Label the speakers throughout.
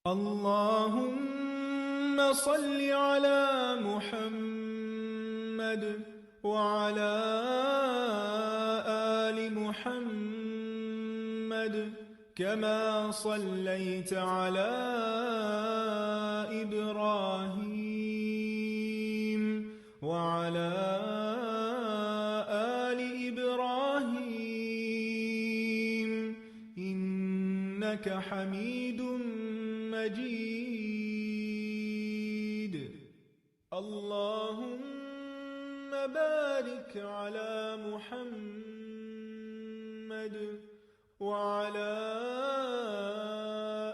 Speaker 1: اللهم صل على محمد وعلى آل محمد كما صليت على إبراهيم وعلى آل إبراهيم إنك حميد مجيد. اللهم بارك على محمد وعلى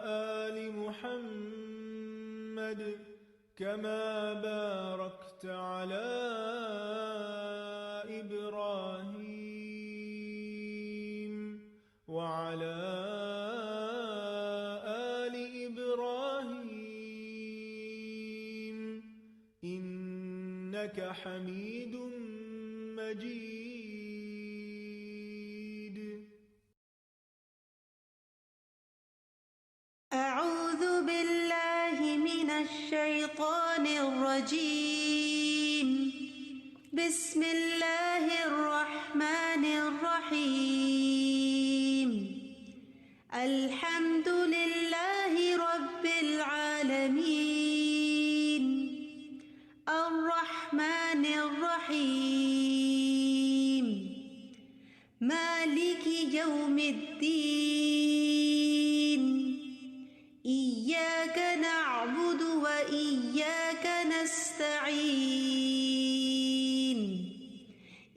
Speaker 1: آل محمد كما باركت على إبراهيم وعلى آل إبراهيم إنك حميد مجيد.
Speaker 2: أعوذ بالله من الشيطان الرجيم. بسم الله الرحمن الرحيم. الحمد لله رب العالمين الرحمن الرحيم مالك يوم الدين إياك نعبد وإياك نستعين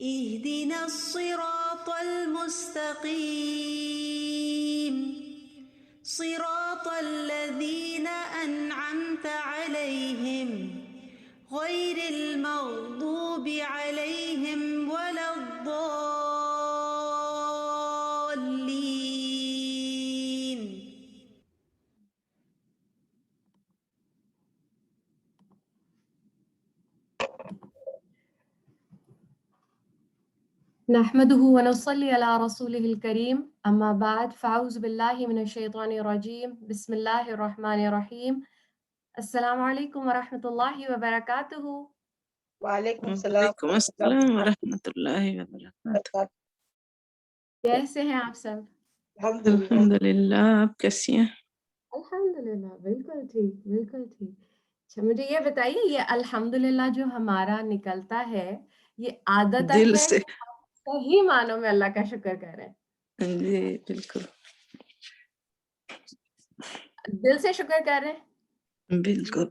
Speaker 2: اهدنا الصراط المستقيم صراط الذين أنعمت عليهم غير المغضوب عليهم ولا الضالين.
Speaker 3: نحمده ونصلي على رسوله الكريم أما بعد فأعوذ بالله من الشيطان الرجيم بسم الله الرحمن الرحيم. السلام عليكم ورحمة الله وبركاته.
Speaker 4: وعلیکم السلام
Speaker 5: وعلیکم السلام ورحمۃ اللہ وبرکاتہ.
Speaker 3: کیسے ہیں آپ سب؟
Speaker 5: الحمد للہ. آپ کیسی ہیں؟
Speaker 3: الحمدللہ بالکل ٹھیک بالکل ٹھیک. اچھا مجھے یہ بتائیے یہ الحمدللہ جو ہمارا نکلتا ہے یہ عادتاً
Speaker 5: دل
Speaker 3: ہے
Speaker 5: سے.
Speaker 3: صحیح معنوں میں اللہ کا شکر کریں؟
Speaker 5: جی بالکل
Speaker 3: دل سے شکر کریں؟
Speaker 5: بالکل.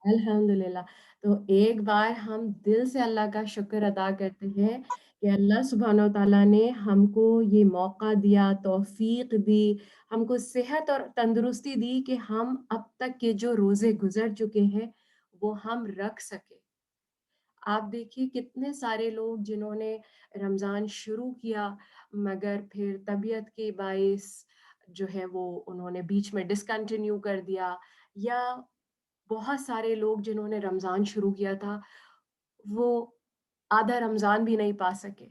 Speaker 3: الحمدللہ. تو ایک بار ہم دل سے اللہ کا شکر ادا کرتے ہیں کہ اللہ سبحانہ و تعالیٰ نے ہم کو یہ موقع دیا، توفیق دی، ہم کو صحت اور تندرستی دی کہ ہم اب تک کے جو روزے گزر چکے ہیں وہ ہم رکھ سکے. آپ دیکھیے کتنے سارے لوگ جنہوں نے رمضان شروع کیا مگر پھر طبیعت کے باعث جو ہے وہ انہوں نے بیچ میں ڈسکنٹینیو کر دیا، یا بہت سارے لوگ جنہوں نے رمضان شروع کیا تھا وہ آدھا رمضان بھی نہیں پا سکے،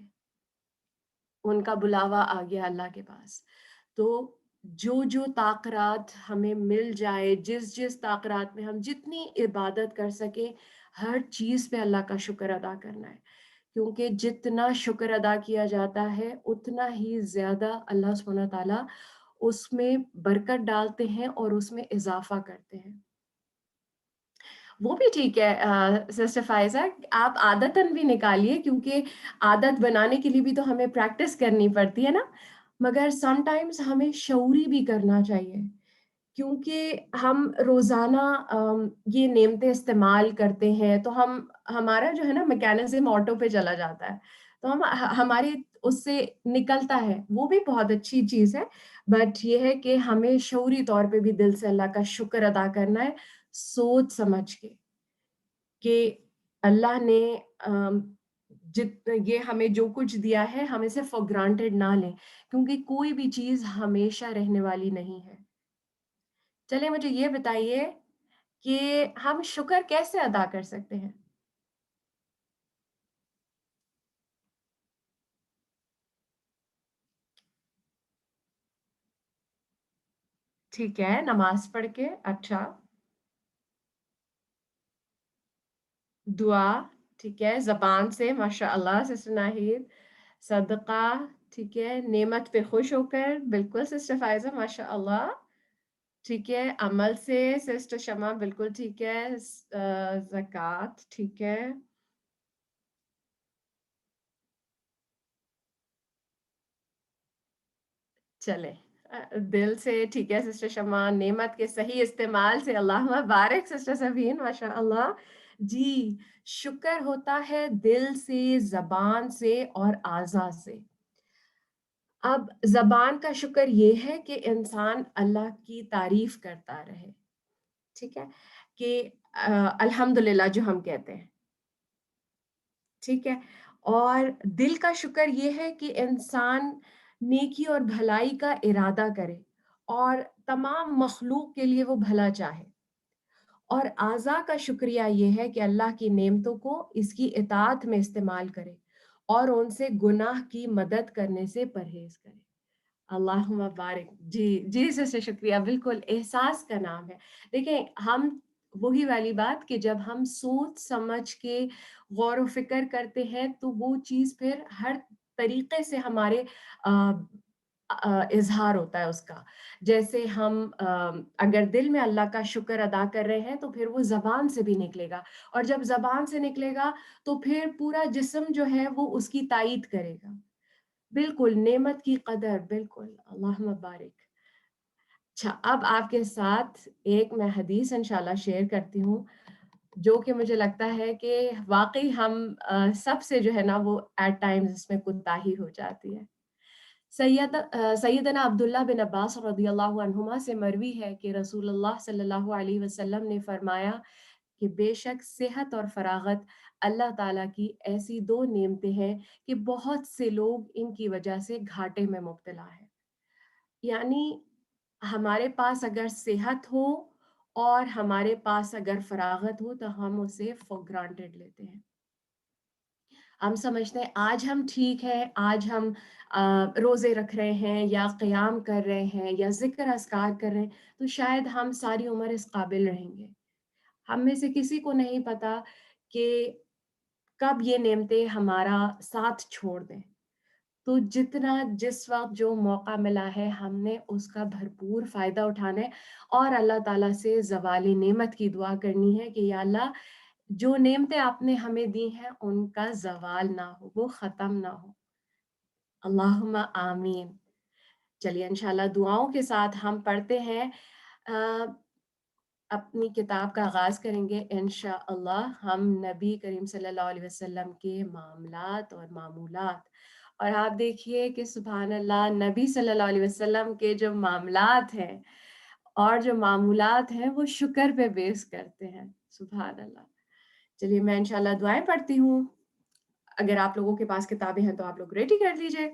Speaker 3: ان کا بلاوا آ گیا اللہ کے پاس. تو جو طاقرات ہمیں مل جائے، جس طاقرات میں ہم جتنی عبادت کر سکیں، ہر چیز پہ اللہ کا شکر ادا کرنا ہے، کیونکہ جتنا شکر ادا کیا جاتا ہے اتنا ہی زیادہ اللہ سبحانہ تعالیٰ اس میں برکت ڈالتے ہیں اور اس میں اضافہ کرتے ہیں. وہ بھی ٹھیک ہے سسٹر فائزہ، آپ عادتاً بھی نکالیے، کیونکہ عادت بنانے کے لیے بھی تو ہمیں پریکٹس کرنی پڑتی ہے نا، مگر سم ٹائمز ہمیں شعوری بھی کرنا چاہیے، کیونکہ ہم روزانہ یہ نعمتیں استعمال کرتے ہیں تو ہمارا جو ہے نا میکینزم آٹو پہ چلا جاتا ہے، تو ہماری اس سے نکلتا ہے، وہ بھی بہت اچھی چیز ہے. بٹ یہ ہے کہ ہمیں شعوری طور پہ بھی دل سے اللہ کا شکر ادا کرنا ہے، سوچ سمجھ کے کہ اللہ نے یہ ہمیں جو کچھ دیا ہے ہم اسے فار گرانٹیڈ نہ لیں، کیونکہ کوئی بھی چیز ہمیشہ رہنے والی نہیں ہے. چلیں مجھے یہ بتائیے کہ ہم شکر کیسے ادا کر سکتے ہیں؟ ٹھیک ہے، نماز پڑھ کے، اچھا، دعا، ٹھیک ہے، زبان سے، ماشاء اللہ سسٹر ناہید، صدقہ، ٹھیک ہے، نعمت پہ خوش ہو کر، بالکل سسٹر فائزہ ماشاء اللہ، ٹھیک ہے، عمل سے سسٹر شمع، بالکل ٹھیک ہے، زکوٰۃ، ٹھیک ہے، چلے دل سے، ٹھیک ہے سسٹر شمع، نعمت کے صحیح استعمال سے، اللہ بارک سسٹر سبین ماشاء اللہ، جی، شکر ہوتا ہے دل سے، زبان سے اور اعضاء سے۔ اب زبان کا شکر یہ ہے کہ انسان اللہ کی تعریف کرتا رہے، ٹھیک ہے، کہ الحمدللہ جو ہم کہتے ہیں، ٹھیک ہے، اور دل کا شکر یہ ہے کہ انسان نیکی اور بھلائی کا ارادہ کرے اور تمام مخلوق کے لیے وہ بھلا چاہے، اور اعضاء کا شکریہ یہ ہے کہ اللہ کی نعمتوں کو اس کی اطاعت میں استعمال کرے اور ان سے گناہ کی مدد کرنے سے پرہیز کرے۔ اللہم بارک، جی جی سے شکریہ، بالکل احساس کا نام ہے۔ دیکھیں ہم وہی والی بات کہ جب ہم سوچ سمجھ کے غور و فکر کرتے ہیں تو وہ چیز پھر ہر طریقے سے ہمارے اظہار ہوتا ہے اس کا، جیسے ہم اگر دل میں اللہ کا شکر ادا کر رہے ہیں تو پھر وہ زبان سے بھی نکلے گا، اور جب زبان سے نکلے گا تو پھر پورا جسم جو ہے وہ اس کی تائید کرے گا، بالکل نعمت کی قدر، بالکل اللہم بارک۔ اچھا، اب آپ کے ساتھ ایک میں حدیث انشاءاللہ شیئر کرتی ہوں جو کہ مجھے لگتا ہے کہ واقعی ہم سب سے جو ہے نا وہ ایٹ ٹائمز اس میں کوتاہی ہو جاتی ہے۔ سیدنا عبداللہ بن عباس رضی اللہ عنہما سے مروی ہے کہ رسول اللہ صلی اللہ علیہ وسلم نے فرمایا کہ بے شک صحت اور فراغت اللہ تعالیٰ کی ایسی دو نعمتیں ہیں کہ بہت سے لوگ ان کی وجہ سے گھاٹے میں مبتلا ہیں۔ یعنی ہمارے پاس اگر صحت ہو اور ہمارے پاس اگر فراغت ہو تو ہم اسے فور گرانٹیڈ لیتے ہیں، ہم سمجھتے ہیں آج ہم ٹھیک ہے، آج ہم روزے رکھ رہے ہیں یا قیام کر رہے ہیں یا ذکر اذکار کر رہے ہیں تو شاید ہم ساری عمر اس قابل رہیں گے۔ ہم میں سے کسی کو نہیں پتا کہ کب یہ نعمتیں ہمارا ساتھ چھوڑ دیں، تو جتنا جس وقت جو موقع ملا ہے ہم نے اس کا بھرپور فائدہ اٹھانا ہے اور اللہ تعالیٰ سے زوال نعمت کی دعا کرنی ہے کہ یا اللہ جو نعمتیں آپ نے ہمیں دی ہیں ان کا زوال نہ ہو، وہ ختم نہ ہو، اللہم آمین۔ چلیے انشاءاللہ دعاؤں کے ساتھ ہم پڑھتے ہیں، اپنی کتاب کا آغاز کریں گے انشاءاللہ ہم نبی کریم صلی اللہ علیہ وسلم کے معاملات اور معمولات، اور آپ دیکھیے کہ سبحان اللہ نبی صلی اللہ علیہ وسلم کے جو معاملات ہیں اور جو معمولات ہیں وہ شکر پہ بیس کرتے ہیں، سبحان اللہ۔ چلیے میں انشاءاللہ دعائیں پڑھتی ہوں، اگر آپ لوگوں کے پاس کتابیں ہیں تو آپ لوگ ریڈی کر لیجئے۔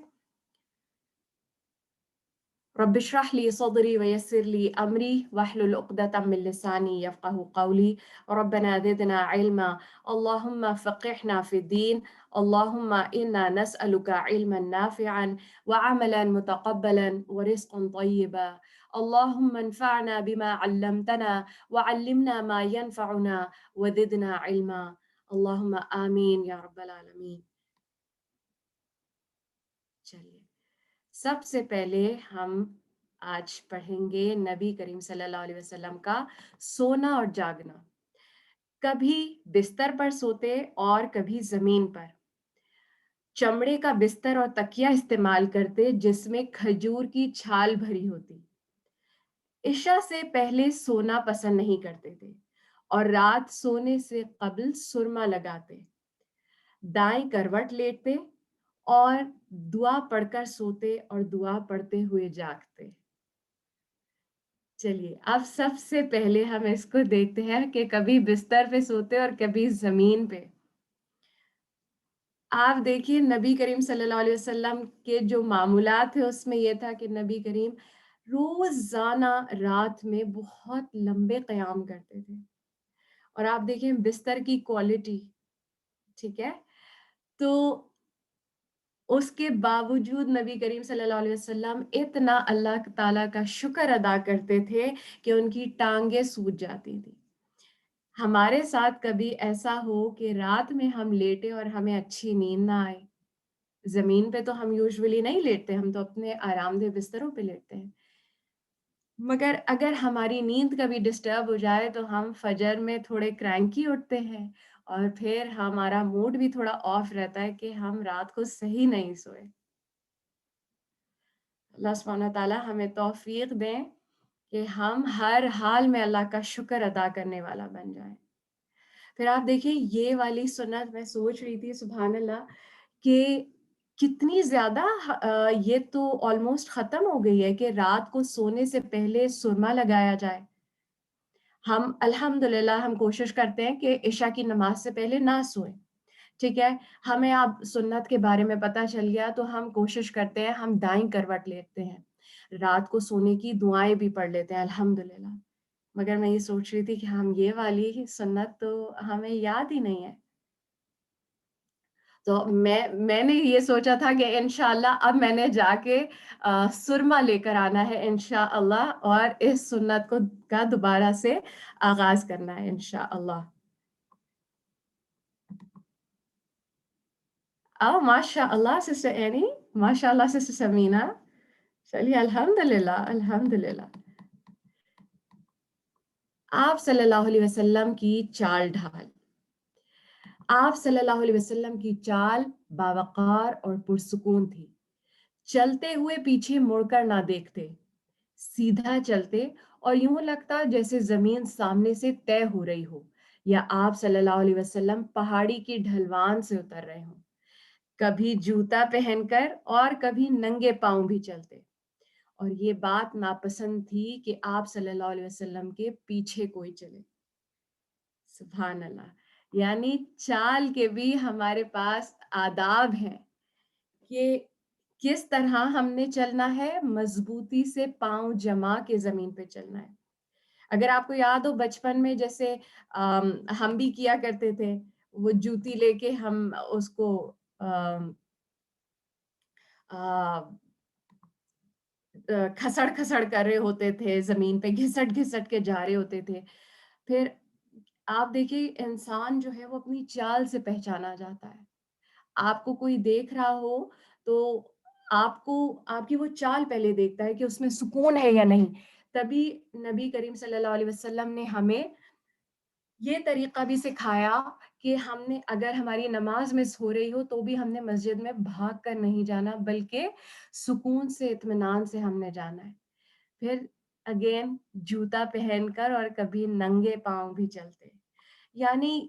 Speaker 3: رب اشرح لي صدري ويسر لي أمري واحلل عقدة من لساني يفقه قولي ربنا زدنا علما اللهم فقهنا في الدين اللهم إنا نسألك علما نافعا وعملا متقبلا ورزقا طيبا اللهم انفعنا بما علمتنا وعلمنا ما ينفعنا وزدنا علما اللهم آمين يا رب العالمين۔ چلیے سب سے پہلے ہم آج پڑھیں گے نبی کریم صلی اللہ علیہ وسلم کا سونا اور جاگنا۔ کبھی بستر پر سوتے اور کبھی زمین پر، چمڑے کا بستر اور تکیہ استعمال کرتے جس میں کھجور کی چھال بھری ہوتی، عشاء سے پہلے سونا پسند نہیں کرتے تھے اور رات سونے سے قبل سرما لگاتے، دائیں کروٹ لیٹتے اور دعا پڑھ کر سوتے اور دعا پڑھتے ہوئے جاگتے۔ چلیے اب سب سے پہلے ہم اس کو دیکھتے ہیں کہ کبھی بستر پہ سوتے اور کبھی زمین پہ۔ آپ دیکھیے نبی کریم صلی اللہ علیہ وسلم کے جو معمولات ہیں اس میں یہ تھا کہ نبی کریم روزانہ رات میں بہت لمبے قیام کرتے تھے، اور آپ دیکھیں بستر کی کوالٹی، ٹھیک ہے، تو اس کے باوجود نبی کریم صلی اللہ علیہ وسلم اتنا اللہ تعالیٰ کا شکر ادا کرتے تھے کہ ان کی ٹانگیں سوج جاتی تھی. ہمارے ساتھ کبھی ایسا ہو کہ رات میں ہم لیٹے اور ہمیں اچھی نیند نہ آئے. زمین پہ تو ہم یوزولی نہیں لیٹتے، ہم تو اپنے آرام دہ بستروں پہ لیٹتے ہیں. مگر اگر ہماری نیند کبھی ڈسٹرب ہو جائے تو ہم فجر میں تھوڑے کرینکی اٹھتے ہیں، اور پھر ہمارا موڈ بھی تھوڑا آف رہتا ہے کہ ہم رات کو صحیح نہیں سوئے. اللہ سبحانہ تعالیٰ ہمیں توفیق دیں کہ ہم ہر حال میں اللہ کا شکر ادا کرنے والا بن جائیں. پھر آپ دیکھیں یہ والی سنت میں سوچ رہی تھی سبحان اللہ کہ کتنی زیادہ یہ تو آلموسٹ ختم ہو گئی ہے کہ رات کو سونے سے پہلے سرما لگایا جائے. ہم الحمدللہ ہم کوشش کرتے ہیں کہ عشاء کی نماز سے پہلے نہ سوئیں. ٹھیک ہے، ہمیں اب سنت کے بارے میں پتہ چل گیا تو ہم کوشش کرتے ہیں ہم دائیں کروٹ لیتے ہیں، رات کو سونے کی دعائیں بھی پڑھ لیتے ہیں الحمدللہ. مگر میں یہ سوچ رہی تھی کہ ہم یہ والی سنت تو ہمیں یاد ہی نہیں ہے. تو میں نے یہ سوچا تھا کہ انشاءاللہ اب میں نے جا کے سرما لے کر آنا ہے انشاءاللہ، اور اس سنت کو کا دوبارہ سے آغاز کرنا ہے انشاءاللہ. ماشاء اللہ سسٹر اینی، ماشاء اللہ سسٹر سمینہ. چلیے الحمدللہ الحمدللہ. آپ صلی اللہ علیہ وسلم کی چال ڈھال. آپ صلی اللہ علیہ وسلم کی چال باوقار اور پرسکون تھی. چلتے ہوئے پیچھے مڑ کر نہ دیکھتے، سیدھا چلتے اور یوں لگتا جیسے زمین سامنے سے طے ہو رہی ہو، یا آپ صلی اللہ علیہ وسلم پہاڑی کی ڈھلوان سے اتر رہے ہوں. کبھی جوتا پہن کر اور کبھی ننگے پاؤں بھی چلتے، اور یہ بات ناپسند تھی کہ آپ صلی اللہ علیہ وسلم کے پیچھے کوئی چلے. سبحان اللہ. یعنی چال کے بھی ہمارے پاس آداب ہیں کہ کس طرح ہم نے چلنا ہے، مضبوطی سے پاؤں جما کے زمین پہ چلنا ہے. اگر آپ کو یاد ہو بچپن میں جیسے ہم بھی کیا کرتے تھے، وہ جوتی لے کے ہم اس کو کھسڑ کھسڑ کر رہے ہوتے تھے، زمین پہ گھسٹ گھسٹ کے جا رہے ہوتے تھے. پھر آپ دیکھیے انسان جو ہے وہ اپنی چال سے پہچانا جاتا ہے. آپ کو کوئی دیکھ رہا ہو تو آپ کی وہ چال پہلے دیکھتا ہے کہ اس میں سکون ہے یا نہیں. تبھی نبی کریم صلی اللہ علیہ وسلم نے ہمیں یہ طریقہ بھی سکھایا کہ ہم نے اگر ہماری نماز مس ہو رہی ہو تو بھی ہم نے مسجد میں بھاگ کر نہیں جانا، بلکہ سکون سے اطمینان سے ہم نے جانا ہے. پھر اگین جوتا پہن کر اور کبھی ننگے پاؤں بھی چلتے. یعنی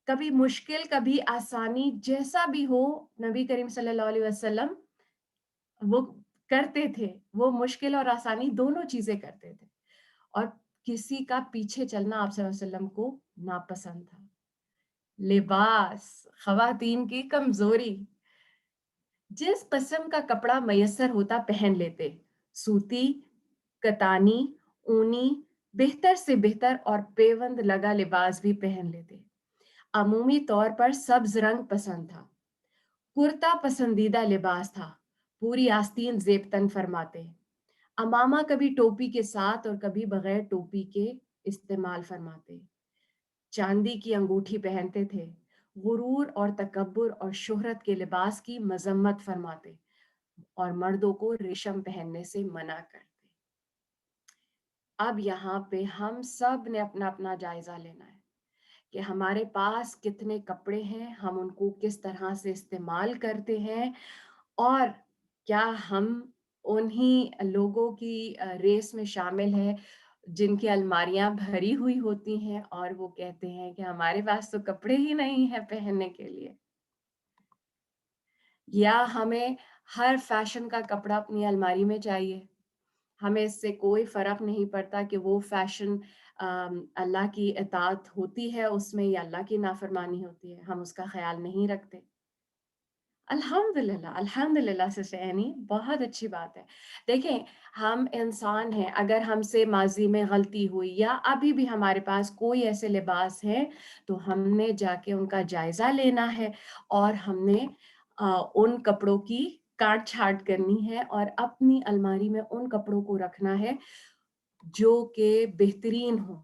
Speaker 3: کبھی مشکل کبھی آسانی جیسا بھی ہو، نبی کریم صلی اللہ علیہ وسلم وہ کرتے تھے، وہ مشکل اور آسانی دونوں چیزیں کرتے تھے. اور کسی کا پیچھے چلنا آپ صلی اللہ علیہ وسلم کو ناپسند تھا. لباس خواتین کی کمزوری. جس قسم کا کپڑا میسر ہوتا پہن لیتے، سوتی، کتانی، اونی، بہتر سے بہتر اور پیوند لگا لباس بھی پہن لیتے. عمومی طور پر سبز رنگ پسند تھا. کرتا پسندیدہ لباس تھا. پوری آستین زیبتن فرماتے. امامہ کبھی ٹوپی کے ساتھ اور کبھی بغیر ٹوپی کے استعمال فرماتے. چاندی کی انگوٹھی پہنتے تھے. غرور اور تکبر اور شہرت کے لباس کی مذمت فرماتے اور مردوں کو ریشم پہننے سے منع کرتے. اب یہاں پہ ہم سب نے اپنا اپنا جائزہ لینا ہے کہ ہمارے پاس کتنے کپڑے ہیں، ہم ان کو کس طرح سے استعمال کرتے ہیں، اور کیا ہم انہی لوگوں کی ریس میں شامل ہیں جن کی الماریاں بھری ہوئی ہوتی ہیں اور وہ کہتے ہیں کہ ہمارے پاس تو کپڑے ہی نہیں ہیں پہننے کے لیے. یا ہمیں ہر فیشن کا کپڑا اپنی الماری میں چاہیے، ہمیں اس سے کوئی فرق نہیں پڑتا کہ وہ فیشن اللہ کی اطاعت ہوتی ہے اس میں یا اللہ کی نافرمانی ہوتی ہے، ہم اس کا خیال نہیں رکھتے. الحمدللہ الحمدللہ سسٹر اینی، بہت اچھی بات ہے. دیکھیں ہم انسان ہیں، اگر ہم سے ماضی میں غلطی ہوئی یا ابھی بھی ہمارے پاس کوئی ایسے لباس ہیں تو ہم نے جا کے ان کا جائزہ لینا ہے، اور ہم نے ان کپڑوں کی کاٹ چھانٹ کرنی ہے اور اپنی الماری میں ان کپڑوں کو رکھنا ہے جو کہ بہترین ہوں،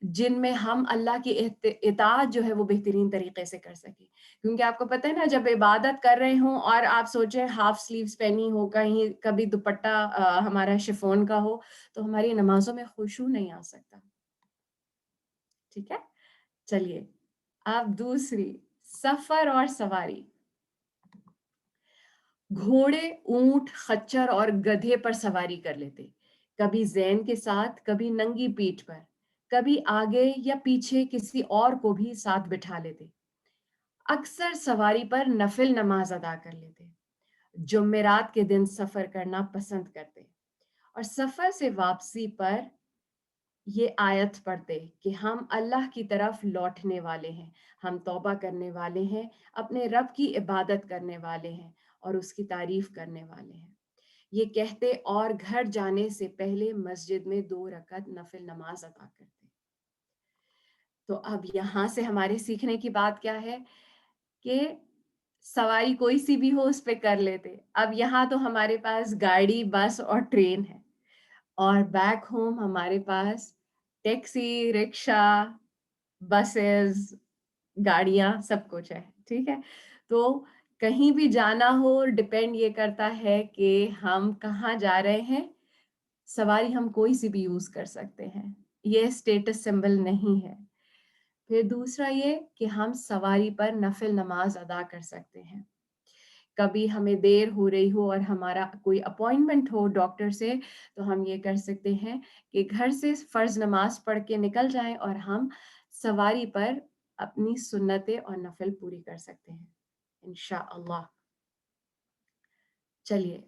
Speaker 3: جن میں ہم اللہ کی اطاعت جو ہے وہ بہترین طریقے سے کر سکیں. کیونکہ آپ کو پتہ ہے نا، جب عبادت کر رہے ہوں اور آپ سوچیں ہاف سلیوز پہنی ہو، کہیں کبھی دوپٹہ ہمارا شفون کا ہو، تو ہماری نمازوں میں خشوع نہیں آ سکتا. ٹھیک ہے، چلیے اب دوسری، سفر اور سواری. گھوڑے، اونٹ، خچر اور گدھے پر سواری کر لیتے، کبھی زین کے ساتھ، کبھی ننگی پیٹھ پر، کبھی آگے یا پیچھے کسی اور کو بھی ساتھ بٹھا لیتے. اکثر سواری پر نفل نماز ادا کر لیتے. جمعرات کے دن سفر کرنا پسند کرتے اور سفر سے واپسی پر یہ آیت پڑھتے کہ ہم اللہ کی طرف لوٹنے والے ہیں، ہم توبہ کرنے والے ہیں، اپنے رب کی عبادت کرنے والے ہیں اور اس کی تعریف کرنے والے ہیں. یہ کہتے اور گھر جانے سے پہلے مسجد میں 2 رکعت نفل نماز ادا کرتے. تو اب یہاں سے ہمارے سیکھنے کی بات کیا ہے کہ سواری کوئی سی بھی ہو اس پہ کر لیتے. اب یہاں تو ہمارے پاس گاڑی، بس اور ٹرین ہے، اور بیک ہوم ہمارے پاس ٹیکسی، رکشا، بسز، گاڑیاں، سب کچھ ہے. ٹھیک ہے، تو کہیں بھی جانا ہو ڈپینڈ یہ کرتا ہے کہ ہم کہاں جا رہے ہیں. سواری ہم کوئی سی بھی یوز کر سکتے ہیں، یہ اسٹیٹس سمبل نہیں ہے. پھر دوسرا یہ کہ ہم سواری پر نفل نماز ادا کر سکتے ہیں. کبھی ہمیں دیر ہو رہی ہو اور ہمارا کوئی اپوائنٹمنٹ ہو ڈاکٹر سے، تو ہم یہ کر سکتے ہیں کہ گھر سے فرض نماز پڑھ کے نکل جائیں اور ہم سواری پر اپنی سنتیں اور نفل پوری کر سکتے ہیں انشاءاللہ. چلیے،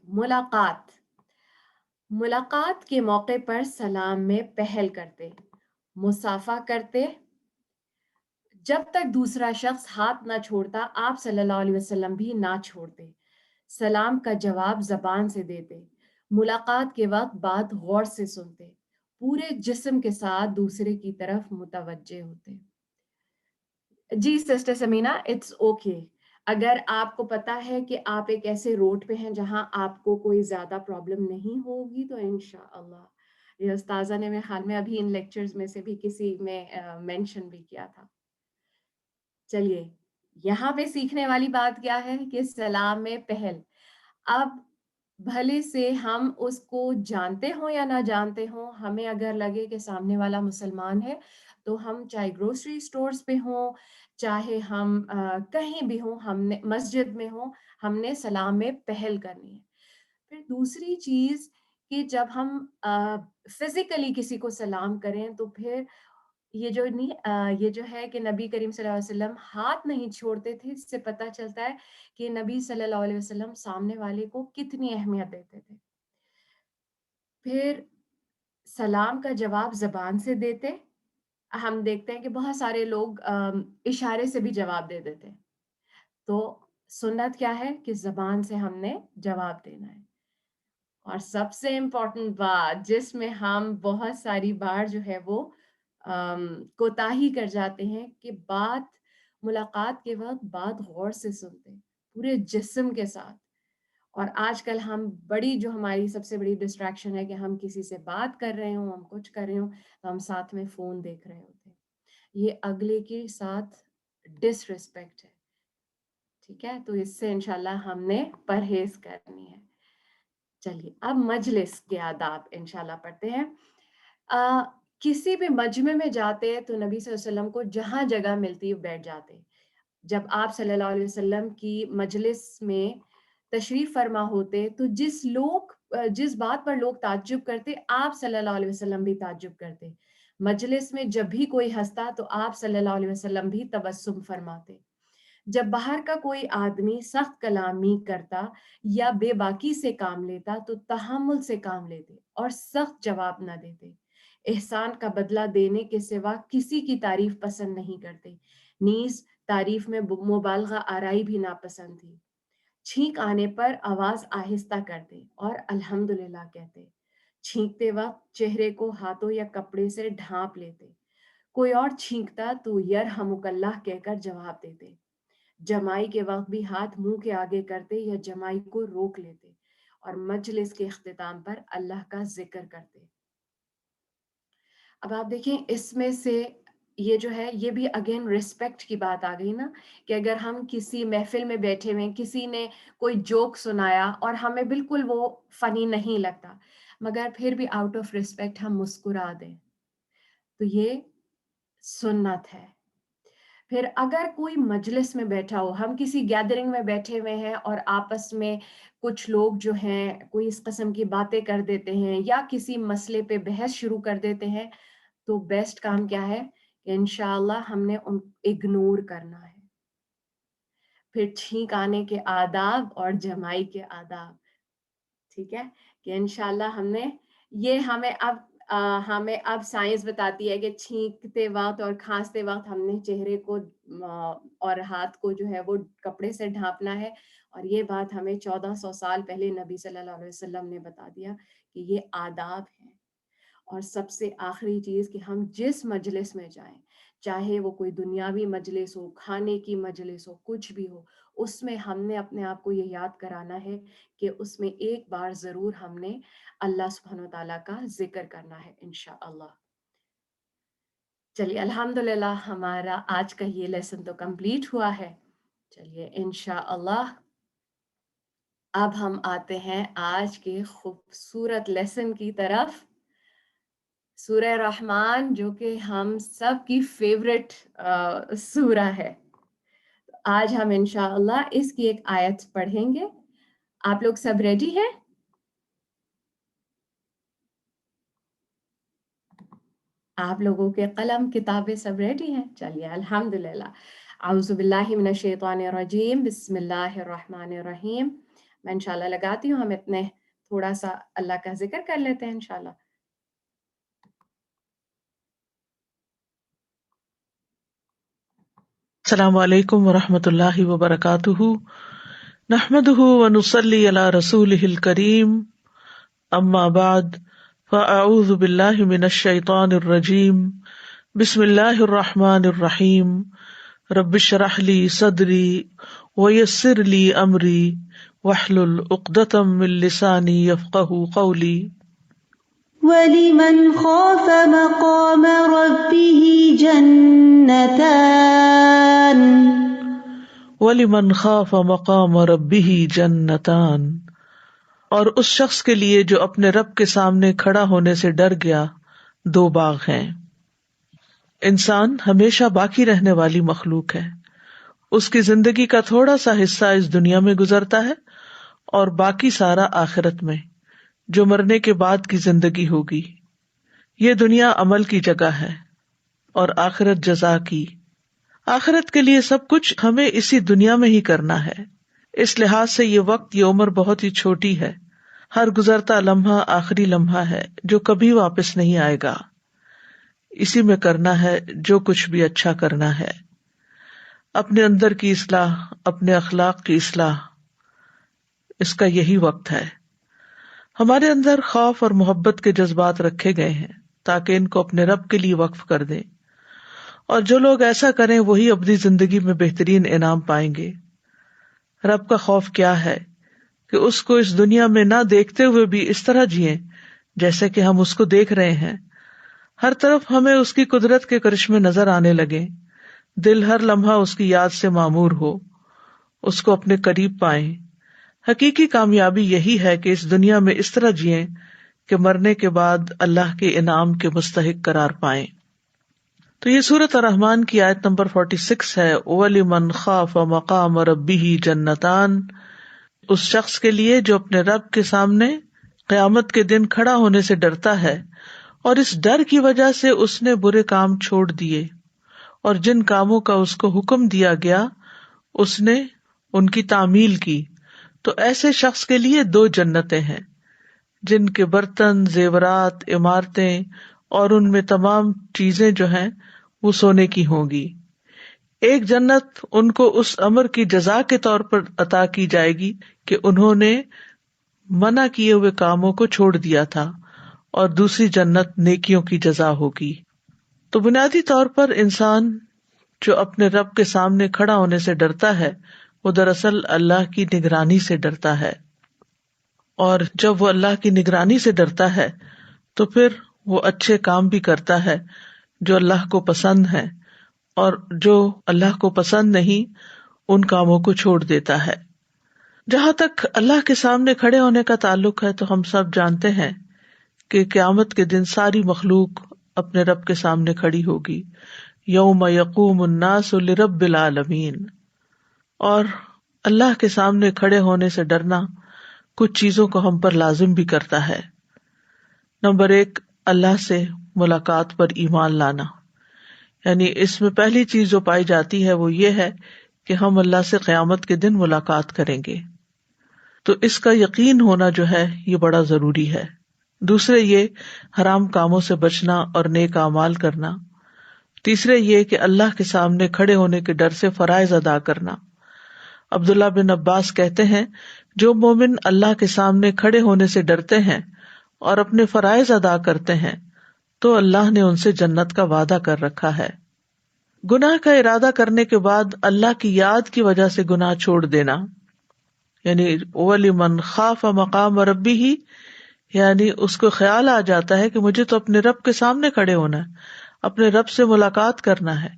Speaker 3: ملاقات کے موقع پر سلام میں پہل کرتے، مصافحہ کرتے. جب تک دوسرا شخص ہاتھ نہ چھوڑتا آپ صلی اللہ علیہ وسلم بھی نہ چھوڑتے. سلام کا جواب زبان سے دیتے. ملاقات کے وقت بات غور سے سنتے. پورے جسم کے ساتھ دوسرے کی طرف متوجہ ہوتے. جی سسٹر سمینا، اٹس اوکے. اگر آپ کو پتا ہے کہ آپ ایک ایسے روڈ پہ ہیں جہاں آپ کو کوئی زیادہ پرابلم نہیں ہوگی، تو انشاءاللہ. یہ استاذہ نے میرے خیال میں ابھی ان لیکچرز میں سے بھی کسی میں مینشن بھی کیا تھا. چلیے، یہاں پہ سیکھنے والی بات کیا ہے کہ سلام میں پہل. اب بھلے سے ہم اس کو جانتے ہوں یا نہ جانتے ہوں، ہمیں اگر لگے کہ سامنے والا مسلمان ہے تو ہم چاہے گروسری سٹورز پہ ہوں، چاہے ہم کہیں بھی ہوں، ہم نے مسجد میں ہوں، ہم نے سلام میں پہل کرنی ہے. پھر دوسری چیز کہ جب ہم فزیکلی کسی کو سلام کریں تو پھر یہ جو ہے کہ نبی کریم صلی اللہ علیہ وسلم ہاتھ نہیں چھوڑتے تھے. اس سے پتہ چلتا ہے کہ نبی صلی اللہ علیہ وسلم سامنے والے کو کتنی اہمیت دیتے تھے. پھر سلام کا جواب زبان سے دیتے. ہم دیکھتے ہیں کہ بہت سارے لوگ اشارے سے بھی جواب دے دیتے. تو سنت کیا ہے کہ زبان سے ہم نے جواب دینا ہے. اور سب سے امپورٹنٹ بات جس میں ہم بہت ساری بار جو ہے وہ کوتاہی کر جاتے ہیں، کہ ملاقات کے وقت بات غور سے سنتے پورے جسم کے ساتھ. اور آج کل جو ہماری سب سے بڑی ڈسٹریکشن ہے کہ ہم کسی سے بات کر رہے ہوں، ہم کچھ کر رہے ہوں تو ہم ساتھ میں فون دیکھ رہے ہوتے ہیں. یہ اگلے کے ساتھ ڈس ریسپیکٹ ہے. ٹھیک ہے، تو اس سے انشاءاللہ ہم نے پرہیز کرنی ہے. چلیے، اب مجلس کے آداب انشاءاللہ پڑھتے ہیں. کسی بھی مجمع میں جاتے تو نبی صلی اللہ علیہ وسلم کو جہاں جگہ ملتی بیٹھ جاتے. جب آپ صلی اللہ علیہ وسلم کی مجلس میں تشریف فرما ہوتے تو جس بات پر لوگ تعجب کرتے، آپ صلی اللہ علیہ وسلم بھی تعجب کرتے. مجلس میں جب بھی کوئی ہنستا تو آپ صلی اللہ علیہ وسلم بھی تبسم فرماتے. جب باہر کا کوئی آدمی سخت کلامی کرتا یا بے باکی سے کام لیتا تو تحمل سے کام لیتے اور سخت جواب نہ دیتے. احسان کا بدلہ دینے کے سوا کسی کی تعریف پسند نہیں کرتے. نیز تعریف میں مبالغہ آرائی بھی ناپسند تھی. چھینک آنے پر آواز آہستہ کرتے اور الحمدللہ کہتے. چھینکتے وقت چہرے کو ہاتھوں یا کپڑے سے ڈھانپ لیتے. کوئی اور چھینکتا تو یرحمک اللہ کہہ کر جواب دیتے. جمائی کے وقت بھی ہاتھ منہ کے آگے کرتے یا جمائی کو روک لیتے اور مجلس کے اختتام پر اللہ کا ذکر کرتے۔ اب آپ دیکھیں اس میں سے یہ جو ہے یہ بھی اگین ریسپیکٹ کی بات آ گئی نا، کہ اگر ہم کسی محفل میں بیٹھے ہوئے کسی نے کوئی جوک سنایا اور ہمیں بالکل وہ فنی نہیں لگتا، مگر پھر بھی آؤٹ آف ریسپیکٹ ہم مسکرا دیں، تو یہ سنت ہے۔ پھر اگر کوئی مجلس میں بیٹھا ہو، ہم کسی گیدرنگ میں بیٹھے ہوئے ہیں اور آپس میں کچھ لوگ جو ہیں کوئی اس قسم کی باتیں کر دیتے ہیں یا کسی مسئلے پہ بحث شروع کر دیتے ہیں، تو بیسٹ کام کیا ہے کہ انشاءاللہ ہم نے ان اگنور کرنا ہے۔ پھر چھینک آنے کے آداب اور جمائی کے آداب، ٹھیک ہے، کہ انشاءاللہ ہم نے یہ ہمیں اب سائنس بتاتی ہے کہ چھینکتے وقت اور کھانستے وقت ہم نے چہرے کو اور ہاتھ کو جو ہے وہ کپڑے سے ڈھانپنا ہے، اور یہ بات ہمیں 1400 سال پہلے نبی صلی اللہ علیہ وسلم نے بتا دیا کہ یہ آداب ہیں۔ اور سب سے آخری چیز کہ ہم جس مجلس میں جائیں، چاہے وہ کوئی دنیاوی مجلس ہو، کھانے کی مجلس ہو، کچھ بھی ہو، اس میں ہم نے اپنے آپ کو یہ یاد کرانا ہے کہ اس میں ایک بار ضرور ہم نے اللہ سبحانہ وتعالیٰ کا ذکر کرنا ہے انشاءاللہ۔ چلیے الحمدللہ ہمارا آج کا یہ لیسن تو کمپلیٹ ہوا ہے۔ چلیے انشاءاللہ اب ہم آتے ہیں آج کے خوبصورت لیسن کی طرف، سورہ رحمان، جو کہ ہم سب کی فیورٹ سورہ ہے۔ آج ہم انشاءاللہ اس کی ایک آیت پڑھیں گے۔ آپ لوگ سب ریڈی ہیں؟ آپ لوگوں کے قلم کتابیں سب ریڈی ہیں؟ چلیے الحمدللہ۔ اعوذ باللہ من الشیطان الرجیم، بسم اللہ الرحمن الرحیم۔ میں انشاءاللہ لگاتی ہوں، ہم اتنے تھوڑا سا اللہ کا ذکر کر لیتے ہیں انشاءاللہ۔
Speaker 6: السلام علیکم ورحمۃ اللہ وبرکاتہ، نحمده ونصلی علی رسولہ الکریم، اما بعد فاعوذ باللہ من الشیطان الرجیم، بسم اللہ الرحمن الرحیم، رب اشرح لی صدری ویسر لی امری واحلل عقدۃ من لسانی یفقہوا قولی۔
Speaker 2: وَلِمَنْ خَافَ مَقَامَ رَبِّهِ جَنَّتَانِ
Speaker 6: وَلِمَنْ خَافَ مَقَامَ رَبِّهِ جَنَّتَانِ، اور اس شخص کے لیے جو اپنے رب کے سامنے کھڑا ہونے سے ڈر گیا، دو باغ ہیں۔ انسان ہمیشہ باقی رہنے والی مخلوق ہے، اس کی زندگی کا تھوڑا سا حصہ اس دنیا میں گزرتا ہے اور باقی سارا آخرت میں، جو مرنے کے بعد کی زندگی ہوگی۔ یہ دنیا عمل کی جگہ ہے اور آخرت جزا کی۔ آخرت کے لیے سب کچھ ہمیں اسی دنیا میں ہی کرنا ہے، اس لحاظ سے یہ وقت، یہ عمر بہت ہی چھوٹی ہے۔ ہر گزرتا لمحہ آخری لمحہ ہے جو کبھی واپس نہیں آئے گا۔ اسی میں کرنا ہے جو کچھ بھی اچھا کرنا ہے، اپنے اندر کی اصلاح، اپنے اخلاق کی اصلاح، اس کا یہی وقت ہے۔ ہمارے اندر خوف اور محبت کے جذبات رکھے گئے ہیں تاکہ ان کو اپنے رب کے لیے وقف کر دیں، اور جو لوگ ایسا کریں وہی اپنی زندگی میں بہترین انعام پائیں گے۔ رب کا خوف کیا ہے کہ اس کو اس دنیا میں نہ دیکھتے ہوئے بھی اس طرح جئیں جیسے کہ ہم اس کو دیکھ رہے ہیں، ہر طرف ہمیں اس کی قدرت کے کرشمے نظر آنے لگیں، دل ہر لمحہ اس کی یاد سے معمور ہو، اس کو اپنے قریب پائیں۔ حقیقی کامیابی یہی ہے کہ اس دنیا میں اس طرح جئیں کہ مرنے کے بعد اللہ کے انعام کے مستحق قرار پائیں۔ تو یہ سورۃ الرحمن کی آیت نمبر 46 ہے، وَلِمَنْ خَافَ مَقَامَ رَبِّهِ جَنَّتَانِ، اس شخص کے لیے جو اپنے رب کے سامنے قیامت کے دن کھڑا ہونے سے ڈرتا ہے، اور اس ڈر کی وجہ سے اس نے برے کام چھوڑ دیے، اور جن کاموں کا اس کو حکم دیا گیا اس نے ان کی تعمیل کی، تو ایسے شخص کے لیے دو جنتیں ہیں جن کے برتن، زیورات، عمارتیں اور ان میں تمام چیزیں جو ہیں وہ سونے کی ہوں گی۔ ایک جنت ان کو اس امر کی جزا کے طور پر عطا کی جائے گی کہ انہوں نے منع کیے ہوئے کاموں کو چھوڑ دیا تھا، اور دوسری جنت نیکیوں کی جزا ہوگی۔ تو بنیادی طور پر انسان جو اپنے رب کے سامنے کھڑا ہونے سے ڈرتا ہے وہ دراصل اللہ کی نگرانی سے ڈرتا ہے، اور جب وہ اللہ کی نگرانی سے ڈرتا ہے تو پھر وہ اچھے کام بھی کرتا ہے جو اللہ کو پسند ہے، اور جو اللہ کو پسند نہیں ان کاموں کو چھوڑ دیتا ہے۔ جہاں تک اللہ کے سامنے کھڑے ہونے کا تعلق ہے تو ہم سب جانتے ہیں کہ قیامت کے دن ساری مخلوق اپنے رب کے سامنے کھڑی ہوگی، یوم یقوم الناس لرب العالمین۔ اور اللہ کے سامنے کھڑے ہونے سے ڈرنا کچھ چیزوں کو ہم پر لازم بھی کرتا ہے۔ نمبر 1، اللہ سے ملاقات پر ایمان لانا، یعنی اس میں پہلی چیز جو پائی جاتی ہے وہ یہ ہے کہ ہم اللہ سے قیامت کے دن ملاقات کریں گے، تو اس کا یقین ہونا جو ہے یہ بڑا ضروری ہے۔ دوسرے یہ حرام کاموں سے بچنا اور نیک اعمال کرنا۔ تیسرے یہ کہ اللہ کے سامنے کھڑے ہونے کے ڈر سے فرائض ادا کرنا۔ عبداللہ بن عباس کہتے ہیں جو مومن اللہ کے سامنے کھڑے ہونے سے ڈرتے ہیں اور اپنے فرائض ادا کرتے ہیں تو اللہ نے ان سے جنت کا وعدہ کر رکھا ہے۔ گناہ کا ارادہ کرنے کے بعد اللہ کی یاد کی وجہ سے گناہ چھوڑ دینا، یعنی وَلِمَنْ خَافَ مَقَامَ رَبِّهِ، یعنی اس کو خیال آ جاتا ہے کہ مجھے تو اپنے رب کے سامنے کھڑے ہونا ہے، اپنے رب سے ملاقات کرنا ہے،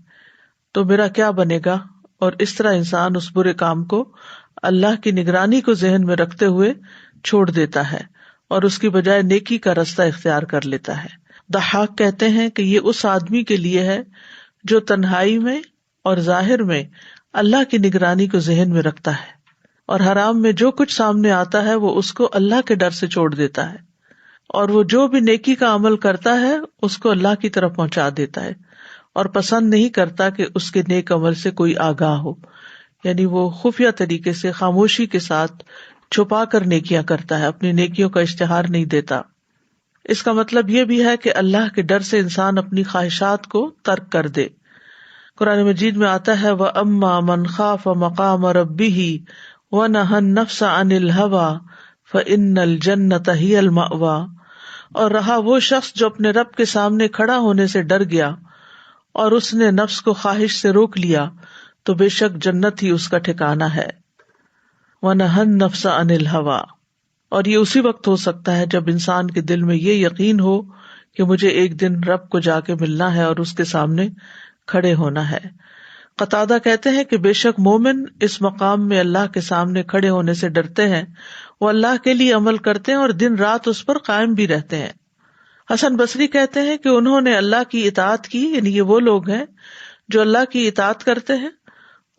Speaker 6: تو میرا کیا بنے گا، اور اس طرح انسان اس برے کام کو اللہ کی نگرانی کو ذہن میں رکھتے ہوئے چھوڑ دیتا ہے اور اس کی بجائے نیکی کا رستہ اختیار کر لیتا ہے۔ ضحاک کہتے ہیں کہ یہ اس آدمی کے لیے ہے جو تنہائی میں اور ظاہر میں اللہ کی نگرانی کو ذہن میں رکھتا ہے اور حرام میں جو کچھ سامنے آتا ہے وہ اس کو اللہ کے ڈر سے چھوڑ دیتا ہے، اور وہ جو بھی نیکی کا عمل کرتا ہے اس کو اللہ کی طرف پہنچا دیتا ہے اور پسند نہیں کرتا کہ اس کے نیک عمل سے کوئی آگاہ ہو، یعنی وہ خفیہ طریقے سے خاموشی کے ساتھ چھپا کر نیکیاں کرتا ہے، اپنی نیکیوں کا اشتہار نہیں دیتا۔ اس کا مطلب یہ بھی ہے کہ اللہ کے ڈر سے انسان اپنی خواہشات کو ترک کر دے۔ قرآن مجید میں آتا ہے وَأَمَّا مَنْ خَافَ مَقَامَ رَبِّهِ وَنَهَى النَّفْسَ عَنِ الْهَوَى فَإِنَّ الْجَنَّةَ هِيَ الْمَأْوَى، اور رہا وہ شخص جو اپنے رب کے سامنے کھڑا ہونے سے ڈر گیا اور اس نے نفس کو خواہش سے روک لیا تو بے شک جنت ہی اس کا ٹھکانہ ہے۔ وَنَهَى النَّفْسَ عَنِ الْهَوَى، اور یہ اسی وقت ہو سکتا ہے جب انسان کے دل میں یہ یقین ہو کہ مجھے ایک دن رب کو جا کے ملنا ہے اور اس کے سامنے کھڑے ہونا ہے۔ قتادہ کہتے ہیں کہ بے شک مومن اس مقام میں اللہ کے سامنے کھڑے ہونے سے ڈرتے ہیں، وہ اللہ کے لیے عمل کرتے ہیں اور دن رات اس پر قائم بھی رہتے ہیں۔ حسن بصری کہتے ہیں کہ انہوں نے اللہ کی اطاعت کی، یعنی یہ وہ لوگ ہیں جو اللہ کی اطاعت کرتے ہیں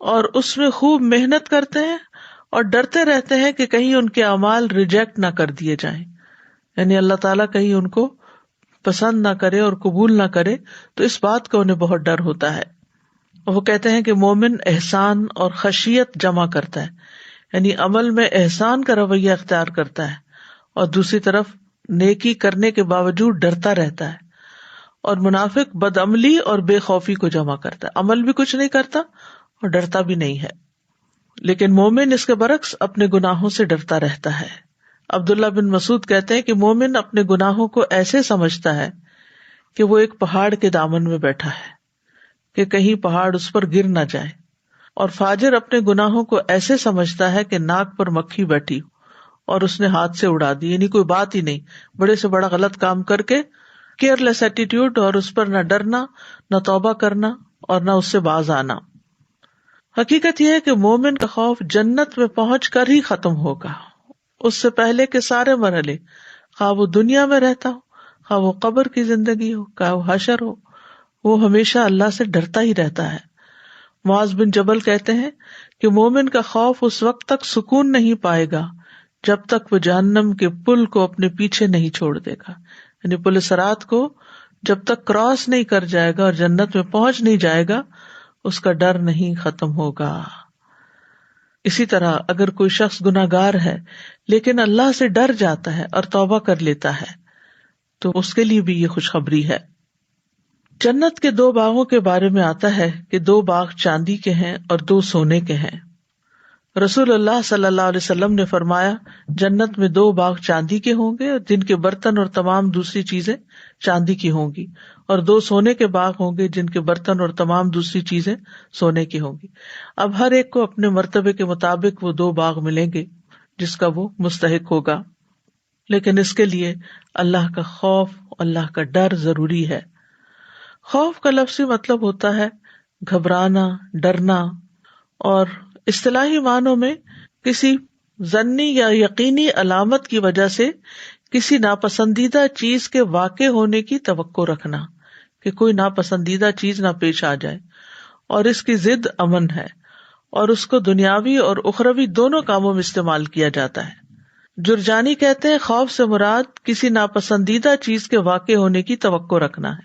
Speaker 6: اور اس میں خوب محنت کرتے ہیں اور ڈرتے رہتے ہیں کہ کہیں ان کے اعمال ریجیکٹ نہ کر دیے جائیں، یعنی اللہ تعالیٰ کہیں ان کو پسند نہ کرے اور قبول نہ کرے، تو اس بات کا انہیں بہت ڈر ہوتا ہے۔ وہ کہتے ہیں کہ مومن احسان اور خشیت جمع کرتا ہے، یعنی عمل میں احسان کا رویہ اختیار کرتا ہے اور دوسری طرف نیکی کرنے کے باوجود ڈرتا رہتا ہے، اور منافق بدعملی اور بے خوفی کو جمع کرتا ہے، عمل بھی کچھ نہیں کرتا اور ڈرتا بھی نہیں ہے، لیکن مومن اس کے برعکس اپنے گناہوں سے ڈرتا رہتا ہے۔ عبداللہ بن مسعود کہتے ہیں کہ مومن اپنے گناہوں کو ایسے سمجھتا ہے کہ وہ ایک پہاڑ کے دامن میں بیٹھا ہے کہ کہیں پہاڑ اس پر گر نہ جائے، اور فاجر اپنے گناہوں کو ایسے سمجھتا ہے کہ ناک پر مکھی بیٹھی اور اس نے ہاتھ سے اڑا دی، یعنی کوئی بات ہی نہیں، بڑے سے بڑا غلط کام کر کے کیئر لیس ایٹیٹیوڈ، اور اس پر نہ ڈرنا، نہ توبہ کرنا اور نہ اس سے باز آنا۔ حقیقت یہ ہے کہ مومن کا خوف جنت میں پہنچ کر ہی ختم ہوگا، اس سے پہلے کے سارے مرحلے، خواہ وہ دنیا میں رہتا ہو، خواہ وہ قبر کی زندگی ہو، خواہ وہ حشر ہو، وہ ہمیشہ اللہ سے ڈرتا ہی رہتا ہے۔ معاذ بن جبل کہتے ہیں کہ مومن کا خوف اس وقت تک سکون نہیں پائے گا جب تک وہ جہنم کے پل کو اپنے پیچھے نہیں چھوڑ دے گا، یعنی پل صراط کو جب تک کراس نہیں کر جائے گا اور جنت میں پہنچ نہیں جائے گا، اس کا ڈر نہیں ختم ہوگا۔ اسی طرح اگر کوئی شخص گناہگار ہے لیکن اللہ سے ڈر جاتا ہے اور توبہ کر لیتا ہے تو اس کے لیے بھی یہ خوشخبری ہے۔ جنت کے 2 باغوں کے بارے میں آتا ہے کہ 2 باغ چاندی کے ہیں اور 2 سونے کے ہیں۔ رسول اللہ صلی اللہ علیہ وسلم نے فرمایا جنت میں 2 باغ چاندی کے ہوں گے اور جن کے برتن اور تمام دوسری چیزیں چاندی کی ہوں گی، اور 2 سونے کے باغ ہوں گے جن کے برتن اور تمام دوسری چیزیں سونے کی ہوں گی. اب ہر ایک کو اپنے مرتبے کے مطابق وہ 2 باغ ملیں گے جس کا وہ مستحق ہوگا، لیکن اس کے لیے اللہ کا خوف، اللہ کا ڈر ضروری ہے. خوف کا لفظی مطلب ہوتا ہے گھبرانا، ڈرنا، اور اصطلاحی معنوں میں کسی ظنی یا یقینی علامت کی وجہ سے کسی ناپسندیدہ چیز کے واقع ہونے کی توقع رکھنا، کہ کوئی ناپسندیدہ چیز نہ پیش آ جائے، اور اس کی ضد امن ہے، اور اس کو دنیاوی اور اخروی دونوں کاموں میں استعمال کیا جاتا ہے. جرجانی کہتے ہیں خوف سے مراد کسی ناپسندیدہ چیز کے واقع ہونے کی توقع رکھنا ہے.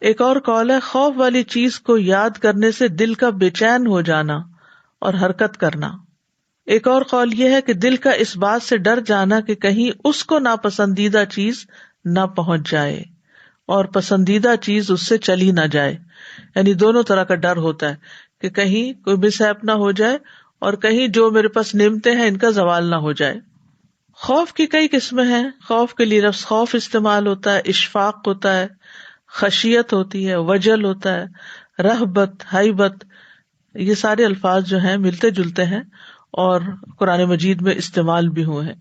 Speaker 6: ایک اور قول ہے خوف والی چیز کو یاد کرنے سے دل کا بے چین ہو جانا اور حرکت کرنا. ایک اور قول یہ ہے کہ دل کا اس بات سے ڈر جانا کہ کہیں اس کو ناپسندیدہ چیز نہ پہنچ جائے اور پسندیدہ چیز اس سے چلی نہ جائے. یعنی دونوں طرح کا ڈر ہوتا ہے کہ کہیں کوئی مس ہیپ نہ ہو جائے اور کہیں جو میرے پاس نعمتیں ہیں ان کا زوال نہ ہو جائے. خوف کی کئی قسمیں ہیں. خوف کے لیے لفظ خوف استعمال ہوتا ہے، اشفاق ہوتا ہے، خشیت ہوتی ہے، وجل ہوتا ہے، رہبت، ہیبت. یہ سارے الفاظ جو ہیں ملتے جلتے ہیں اور قرآن مجید میں استعمال بھی ہوئے ہیں.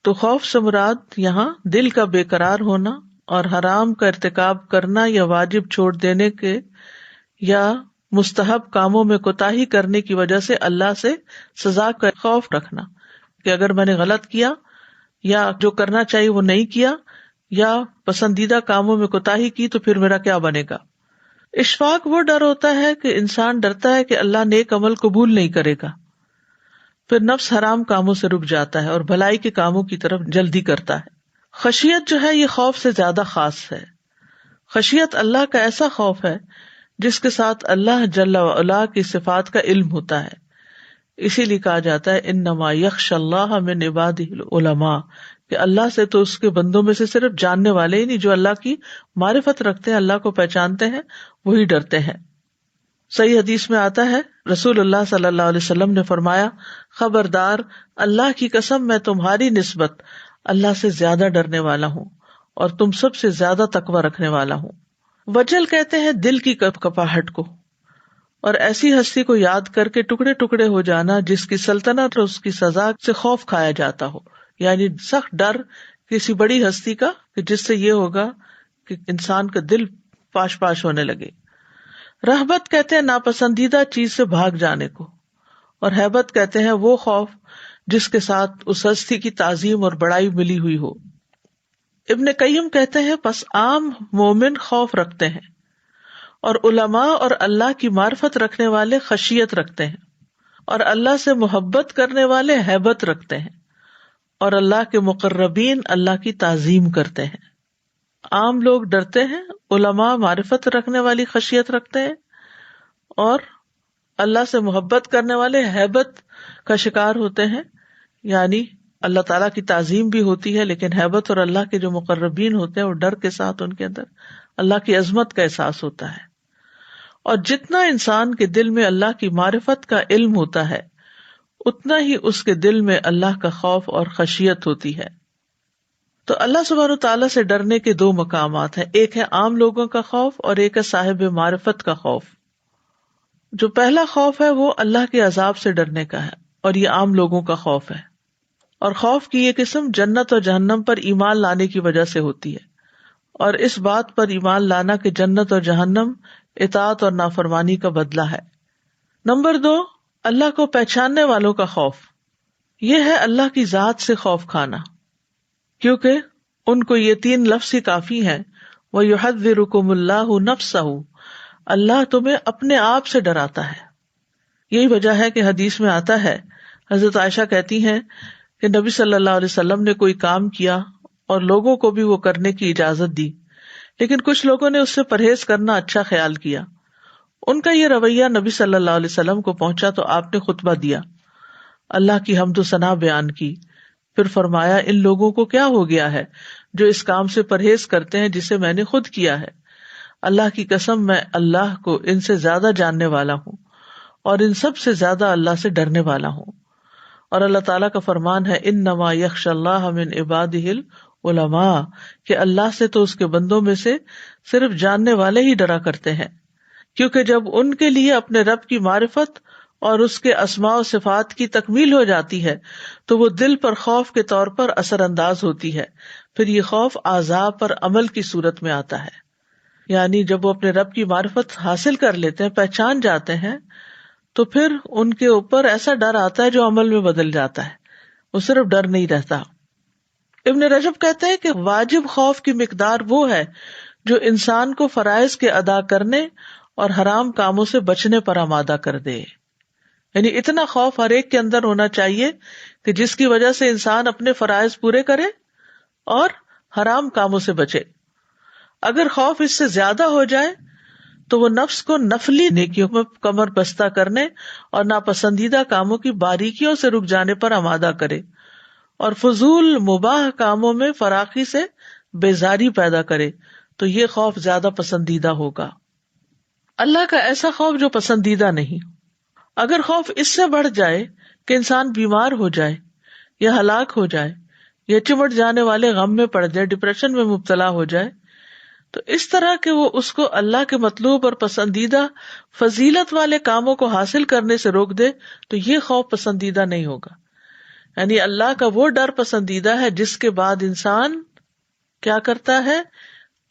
Speaker 6: تو خوف سے مراد یہاں دل کا بے قرار ہونا اور حرام کا ارتکاب کرنا یا واجب چھوڑ دینے کے یا مستحب کاموں میں کوتاہی کرنے کی وجہ سے اللہ سے سزا کا خوف رکھنا، کہ اگر میں نے غلط کیا یا جو کرنا چاہیے وہ نہیں کیا یا پسندیدہ کاموں میں کوتاہی کی تو پھر میرا کیا بنے گا. اشفاق وہ ڈر ہوتا ہے کہ انسان ڈرتا ہے کہ اللہ نیک عمل قبول نہیں کرے گا، پھر نفس حرام کاموں سے رک جاتا ہے اور بھلائی کے کاموں کی طرف جلدی کرتا ہے. خشیت جو ہے یہ خوف سے زیادہ خاص ہے. خشیت اللہ کا ایسا خوف ہے جس کے ساتھ اللہ جل وعلا کی صفات کا علم ہوتا ہے. اسی لیے کہا جاتا ہے انما یخشی اللہ من عبادہ العلماء، کہ اللہ سے تو اس کے بندوں میں سے صرف جاننے والے ہی نہیں، جو اللہ کی معرفت رکھتے ہیں، اللہ کو پہچانتے ہیں، وہی ڈرتے ہیں. صحیح حدیث میں آتا ہے رسول اللہ صلی اللہ علیہ وسلم نے فرمایا خبردار، اللہ کی قسم میں تمہاری نسبت اللہ سے زیادہ ڈرنے والا ہوں اور تم سب سے زیادہ تقوی رکھنے والا ہوں. وجل کہتے ہیں دل کی کپاہٹ کو، اور ایسی ہستی کو یاد کر کے ٹکڑے ٹکڑے ہو جانا جس کی سلطنت اور اس کی سزا سے خوف کھایا جاتا ہو. یعنی سخت ڈر کسی بڑی ہستی کا کہ جس سے یہ ہوگا کہ انسان کا دل پاش پاش ہونے لگے. رہبت کہتے ہیں ناپسندیدہ چیز سے بھاگ جانے کو، اور ہیبت کہتے ہیں وہ خوف جس کے ساتھ اس ہستی کی تعظیم اور بڑائی ملی ہوئی ہو. ابن قیم کہتے ہیں پس عام مومن خوف رکھتے ہیں، اور علماء اور اللہ کی معرفت رکھنے والے خشیت رکھتے ہیں، اور اللہ سے محبت کرنے والے ہیبت رکھتے ہیں، اور اللہ کے مقربین اللہ کی تعظیم کرتے ہیں. عام لوگ ڈرتے ہیں، علماء معرفت رکھنے والی خشیت رکھتے ہیں، اور اللہ سے محبت کرنے والے ہیبت کا شکار ہوتے ہیں. یعنی اللہ تعالیٰ کی تعظیم بھی ہوتی ہے لیکن ہیبت اور اللہ کے جو مقربین ہوتے ہیں وہ ڈر کے ساتھ ان کے اندر اللہ کی عظمت کا احساس ہوتا ہے. اور جتنا انسان کے دل میں اللہ کی معرفت کا علم ہوتا ہے اتنا ہی اس کے دل میں اللہ کا خوف اور خشیت ہوتی ہے. تو اللہ سبحانہ و تعالیٰ سے ڈرنے کے 2 مقامات ہیں، ایک ہے عام لوگوں کا خوف اور ایک ہے صاحب معرفت کا خوف. جو پہلا خوف ہے وہ اللہ کے عذاب سے ڈرنے کا ہے، اور یہ عام لوگوں کا خوف ہے. اور خوف کی یہ قسم جنت اور جہنم پر ایمان لانے کی وجہ سے ہوتی ہے، اور اس بات پر ایمان لانا کہ جنت اور جہنم اطاعت اور نافرمانی کا بدلہ ہے. نمبر 2، اللہ کو پہچاننے والوں کا خوف. یہ ہے اللہ کی ذات سے خوف کھانا، کیونکہ ان کو یہ 3 لفظ ہی کافی ہیں. وَيُحَذِّرُكُمُ اللَّهُ نَفْسَهُ، اللہ تمہیں اپنے آپ سے ڈراتا ہے. یہی وجہ ہے کہ حدیث میں آتا ہے، حضرت عائشہ کہتی ہیں کہ نبی صلی اللہ علیہ وسلم نے کوئی کام کیا اور لوگوں کو بھی وہ کرنے کی اجازت دی، لیکن کچھ لوگوں نے اس سے پرہیز کرنا اچھا خیال کیا. ان کا یہ رویہ نبی صلی اللہ علیہ وسلم کو پہنچا تو آپ نے خطبہ دیا، اللہ کی حمد و ثنا بیان کی، پھر فرمایا ان لوگوں کو کیا ہو گیا ہے جو اس کام سے پرہیز کرتے ہیں جسے میں نے خود کیا ہے. اللہ کی قسم میں اللہ کو ان سے زیادہ جاننے والا ہوں اور ان سب سے زیادہ اللہ سے ڈرنے والا ہوں. اور اللہ تعالیٰ کا فرمان ہے انما یخشی اللہ من عبادہ علماء کہ اللہ سے تو اس کے بندوں میں سے صرف جاننے والے ہی ڈرا کرتے ہیں، کیونکہ جب ان کے لیے اپنے رب کی معرفت اور اس کے اسماء و صفات کی تکمیل ہو جاتی ہے تو وہ دل پر خوف کے طور پر اثر انداز ہوتی ہے، پھر یہ خوف اعضاء پر عمل کی صورت میں آتا ہے. یعنی جب وہ اپنے رب کی معرفت حاصل کر لیتے ہیں، پہچان جاتے ہیں، تو پھر ان کے اوپر ایسا ڈر آتا ہے جو عمل میں بدل جاتا ہے، وہ صرف ڈر نہیں رہتا. ابن رجب کہتے ہیں کہ واجب خوف کی مقدار وہ ہے جو انسان کو فرائض کے ادا کرنے اور حرام کاموں سے بچنے پر آمادہ کر دے. یعنی اتنا خوف ہر ایک کے اندر ہونا چاہیے کہ جس کی وجہ سے انسان اپنے فرائض پورے کرے اور حرام کاموں سے بچے. اگر خوف اس سے زیادہ ہو جائے تو وہ نفس کو نفلی نیکیوں میں کمر بستہ کرنے اور ناپسندیدہ کاموں کی باریکیوں سے رک جانے پر آمادہ کرے اور فضول مباح کاموں میں فراخی سے بیزاری پیدا کرے، تو یہ خوف زیادہ پسندیدہ ہوگا. اللہ کا ایسا خوف جو پسندیدہ نہیں. اگر خوف اس سے بڑھ جائے کہ انسان بیمار ہو جائے یا ہلاک ہو جائے یا چمٹ جانے والے غم میں پڑ جائے، ڈپریشن میں مبتلا ہو جائے، تو اس طرح کہ وہ اس کو اللہ کے مطلوب اور پسندیدہ فضیلت والے کاموں کو حاصل کرنے سے روک دے، تو یہ خوف پسندیدہ نہیں ہوگا. یعنی اللہ کا وہ ڈر پسندیدہ ہے جس کے بعد انسان کیا کرتا ہے،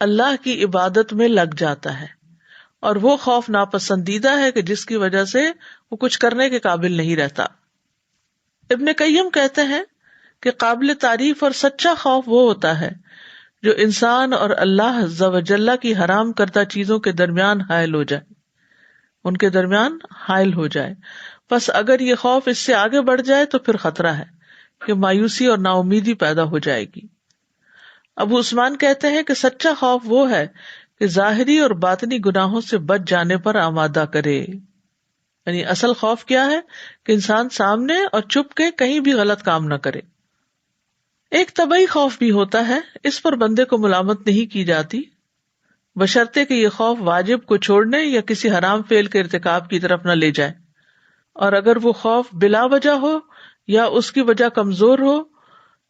Speaker 6: اللہ کی عبادت میں لگ جاتا ہے، اور وہ خوف ناپسندیدہ ہے کہ جس کی وجہ سے وہ کچھ کرنے کے قابل نہیں رہتا. ابن قیم کہتے ہیں کہ قابل تعریف اور سچا خوف وہ ہوتا ہے جو انسان اور اللہ عز و جل کی حرام کردہ چیزوں کے درمیان حائل ہو جائے، ان کے درمیان حائل ہو جائے. بس اگر یہ خوف اس سے آگے بڑھ جائے تو پھر خطرہ ہے کہ مایوسی اور نا امیدی پیدا ہو جائے گی. ابو عثمان کہتے ہیں کہ سچا خوف وہ ہے کہ ظاہری اور باطنی گناہوں سے بچ جانے پر آمادہ کرے. یعنی اصل خوف کیا ہے کہ انسان سامنے اور چھپ کے کہیں بھی غلط کام نہ کرے. ایک طبعی خوف بھی ہوتا ہے، اس پر بندے کو ملامت نہیں کی جاتی، بشرطے کہ یہ خوف واجب کو چھوڑنے یا کسی حرام فعل کے ارتکاب کی طرف نہ لے جائے. اور اگر وہ خوف بلا وجہ ہو یا اس کی وجہ کمزور ہو،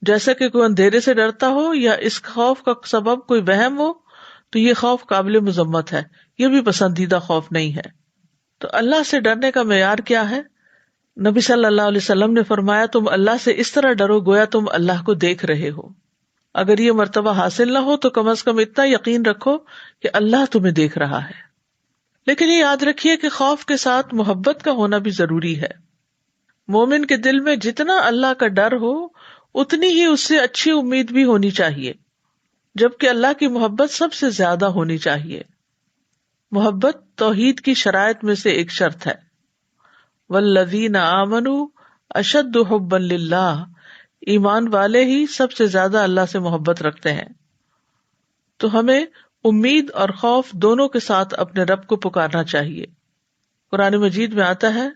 Speaker 6: جیسا کہ کوئی اندھیرے سے ڈرتا ہو یا اس خوف کا سبب کوئی وہم ہو، تو یہ خوف قابل مذمت ہے، یہ بھی پسندیدہ خوف نہیں ہے. تو اللہ سے ڈرنے کا معیار کیا ہے؟ نبی صلی اللہ علیہ وسلم نے فرمایا تم اللہ سے اس طرح ڈرو گویا تم اللہ کو دیکھ رہے ہو. اگر یہ مرتبہ حاصل نہ ہو تو کم از کم اتنا یقین رکھو کہ اللہ تمہیں دیکھ رہا ہے. لیکن یہ یاد رکھیے کہ خوف کے ساتھ محبت کا ہونا بھی ضروری ہے. مومن کے دل میں جتنا اللہ کا ڈر ہو اتنی ہی اس سے اچھی امید بھی ہونی چاہیے، جبکہ اللہ کی محبت سب سے زیادہ ہونی چاہیے. محبت توحید کی شرائط میں سے ایک شرط ہے. والذین آمنوا اشد حبا للہ، ایمان والے ہی سب سے زیادہ اللہ سے محبت رکھتے ہیں. تو ہمیں امید اور خوف دونوں کے ساتھ اپنے رب کو پکارنا چاہیے. قرآن مجید میں آتا ہے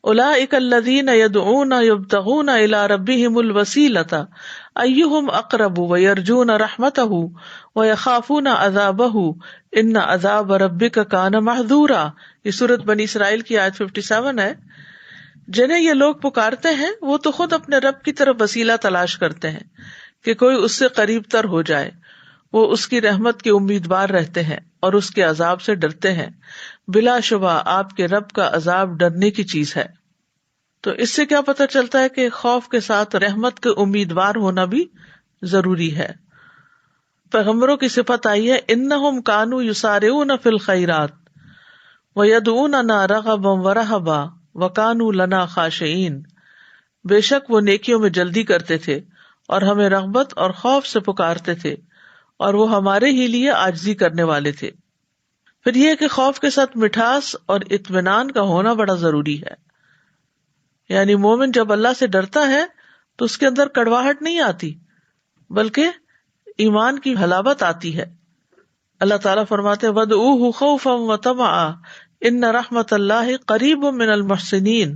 Speaker 6: اولئک الذین یدعون یبتغون الی ربہم الوسیلۃ ایہم اقرب ویرجون رحمتہ ویخافون عذابہ ان عذاب ربک کان محذورا. یہ سورۃ بنی اسرائیل کی آیت 57 ہے. جنہیں یہ لوگ پکارتے ہیں وہ تو خود اپنے رب کی طرف وسیلہ تلاش کرتے ہیں کہ کوئی اس سے قریب تر ہو جائے. وہ اس کی رحمت کے امیدوار رہتے ہیں اور اس کے عذاب سے ڈرتے ہیں. بلا شبہ آپ کے رب کا عذاب ڈرنے کی چیز ہے. تو اس سے کیا پتہ چلتا ہے کہ خوف کے ساتھ رحمت کے امیدوار ہونا بھی ضروری ہے. پیغمبروں کی صفت آئی ہے انہم کانوا یسارعون فی الخیرات ویدعوننا رغبا ورہبا وکانوا لنا خاشعین. بے شک وہ نیکیوں میں جلدی کرتے تھے اور ہمیں رغبت اور خوف سے پکارتے تھے اور وہ ہمارے ہی لیے عاجزی کرنے والے تھے. پھر یہ کہ خوف کے ساتھ مٹھاس اور اطمینان کا ہونا بڑا ضروری ہے. یعنی مومن جب اللہ سے ڈرتا ہے تو اس کے اندر کڑواہٹ نہیں آتی بلکہ ایمان کی حلاوت آتی ہے. اللہ تعالیٰ فرماتے وَادْعُوهُ خَوْفًا وَطَمَعًا إِنَّ رَحْمَتَ اللَّهِ قَرِيبٌ مِّنَ الْمُحْسِنِينَ.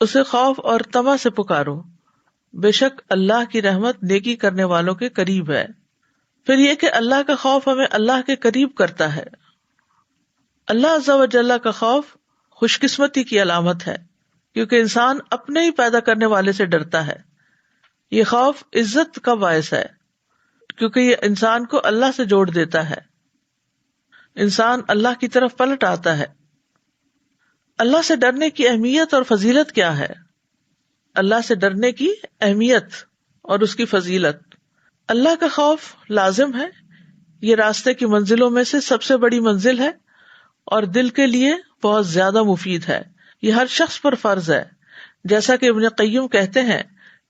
Speaker 6: اسے خوف اور طمع سے پکارو، بے شک اللہ کی رحمت نیکی کرنے والوں کے قریب ہے. پھر یہ کہ اللہ کا خوف ہمیں اللہ کے قریب کرتا ہے. اللہ عز و جل کا خوف خوش قسمتی کی علامت ہے کیونکہ انسان اپنے ہی پیدا کرنے والے سے ڈرتا ہے. یہ خوف عزت کا باعث ہے کیونکہ یہ انسان کو اللہ سے جوڑ دیتا ہے، انسان اللہ کی طرف پلٹ آتا ہے۔ اللہ سے ڈرنے کی اہمیت اور فضیلت کیا ہے؟ اللہ سے ڈرنے کی اہمیت اور اس کی فضیلت، اللہ کا خوف لازم ہے، یہ راستے کی منزلوں میں سے سب سے بڑی منزل ہے اور دل کے لیے بہت زیادہ مفید ہے، یہ ہر شخص پر فرض ہے۔ جیسا کہ ابن قیم کہتے ہیں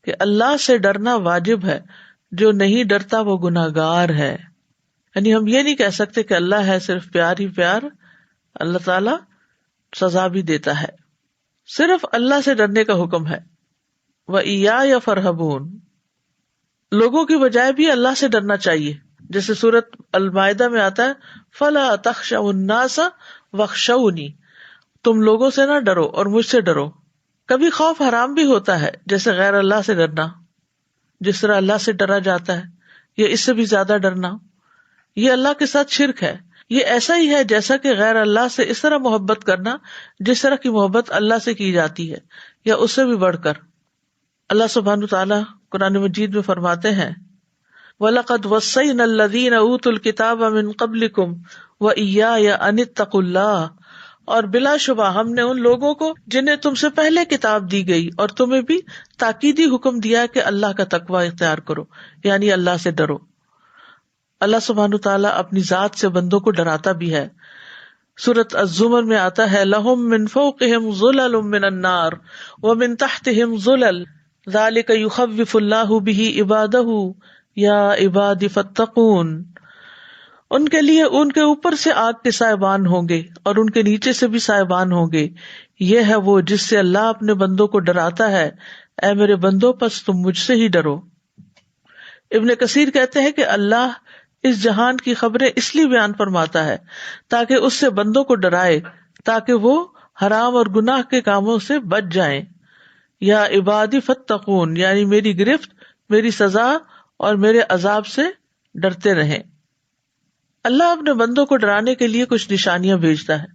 Speaker 6: کہ اللہ سے ڈرنا واجب ہے، جو نہیں ڈرتا وہ گناہگار ہے۔ یعنی ہم یہ نہیں کہہ سکتے کہ اللہ ہے صرف پیار ہی پیار، اللہ تعالی سزا بھی دیتا ہے۔ صرف اللہ سے ڈرنے کا حکم ہے۔ وَإِيَّايَ فَارْهَبُونَ، لوگوں کی بجائے بھی اللہ سے ڈرنا چاہیے، جیسے سورۃ المائدہ میں آتا ہے فَلَا تَخْشَوُا النَّاسَ وَاخْشَوْنِی، تم لوگوں سے نہ ڈرو اور مجھ سے ڈرو۔ کبھی خوف حرام بھی ہوتا ہے، جیسے غیر اللہ سے ڈرنا، جس طرح اللہ سے ڈرا جاتا ہے یا اس سے بھی زیادہ ڈرنا، یہ اللہ کے ساتھ شرک ہے۔ یہ ایسا ہی ہے جیسا کہ غیر اللہ سے اس طرح محبت کرنا جس طرح کی محبت اللہ سے کی جاتی ہے یا اس سے بھی بڑھ کر۔ اللہ سبحانہ تعالیٰ قرآن مجید میں فرماتے ہیں وَلَقَدْ وَصَّيْنَا الَّذِينَ أُوتُوا الْكِتَابَ مِن قَبْلِكُمْ وَإِيَّايَ أَنِ اتَّقُوا اللَّهَ، اور بلا شبہ ہم نے ان لوگوں کو جنہیں تم سے پہلے کتاب دی گئی اور تمہیں بھی تاکیدی حکم دیا کہ اللہ کا تقوی اختیار کرو، یعنی اللہ سے ڈرو۔ اللہ سبحانہ تعالیٰ اپنی ذات سے بندوں کو ڈراتا بھی ہے۔ سورۃ الزمر میں آتا ہے لَهُم مِّن فَوْقِهِمْ ظُلَلٌ مِّنَ النَّارِ وَمِن تَحْتِهِمْ ظُلَلٌ ذَلِكَ يُخَوِّفُ اللَّهُ بِهِ عِبَادَهُ يَا عِبَادِ فَاتَّقُونِ، ان کے لیے ان کے اوپر سے آگ کے سائبان ہوں گے اور ان کے نیچے سے بھی سائبان ہوں گے، یہ ہے وہ جس سے اللہ اپنے بندوں کو ڈراتا ہے، اے میرے بندو پس تم مجھ سے ہی ڈرو۔ ابن کثیر کہتے ہیں کہ اللہ اس جہان کی خبریں اس لیے بیان فرماتا ہے تاکہ اس سے بندوں کو ڈرائے، تاکہ وہ حرام اور گناہ کے کاموں سے بچ جائیں۔ یا عبادی فتقون، یعنی میری گرفت، میری سزا اور میرے عذاب سے ڈرتے رہیں۔ اللہ اپنے بندوں کو ڈرانے کے لیے کچھ نشانیاں بھیجتا ہے۔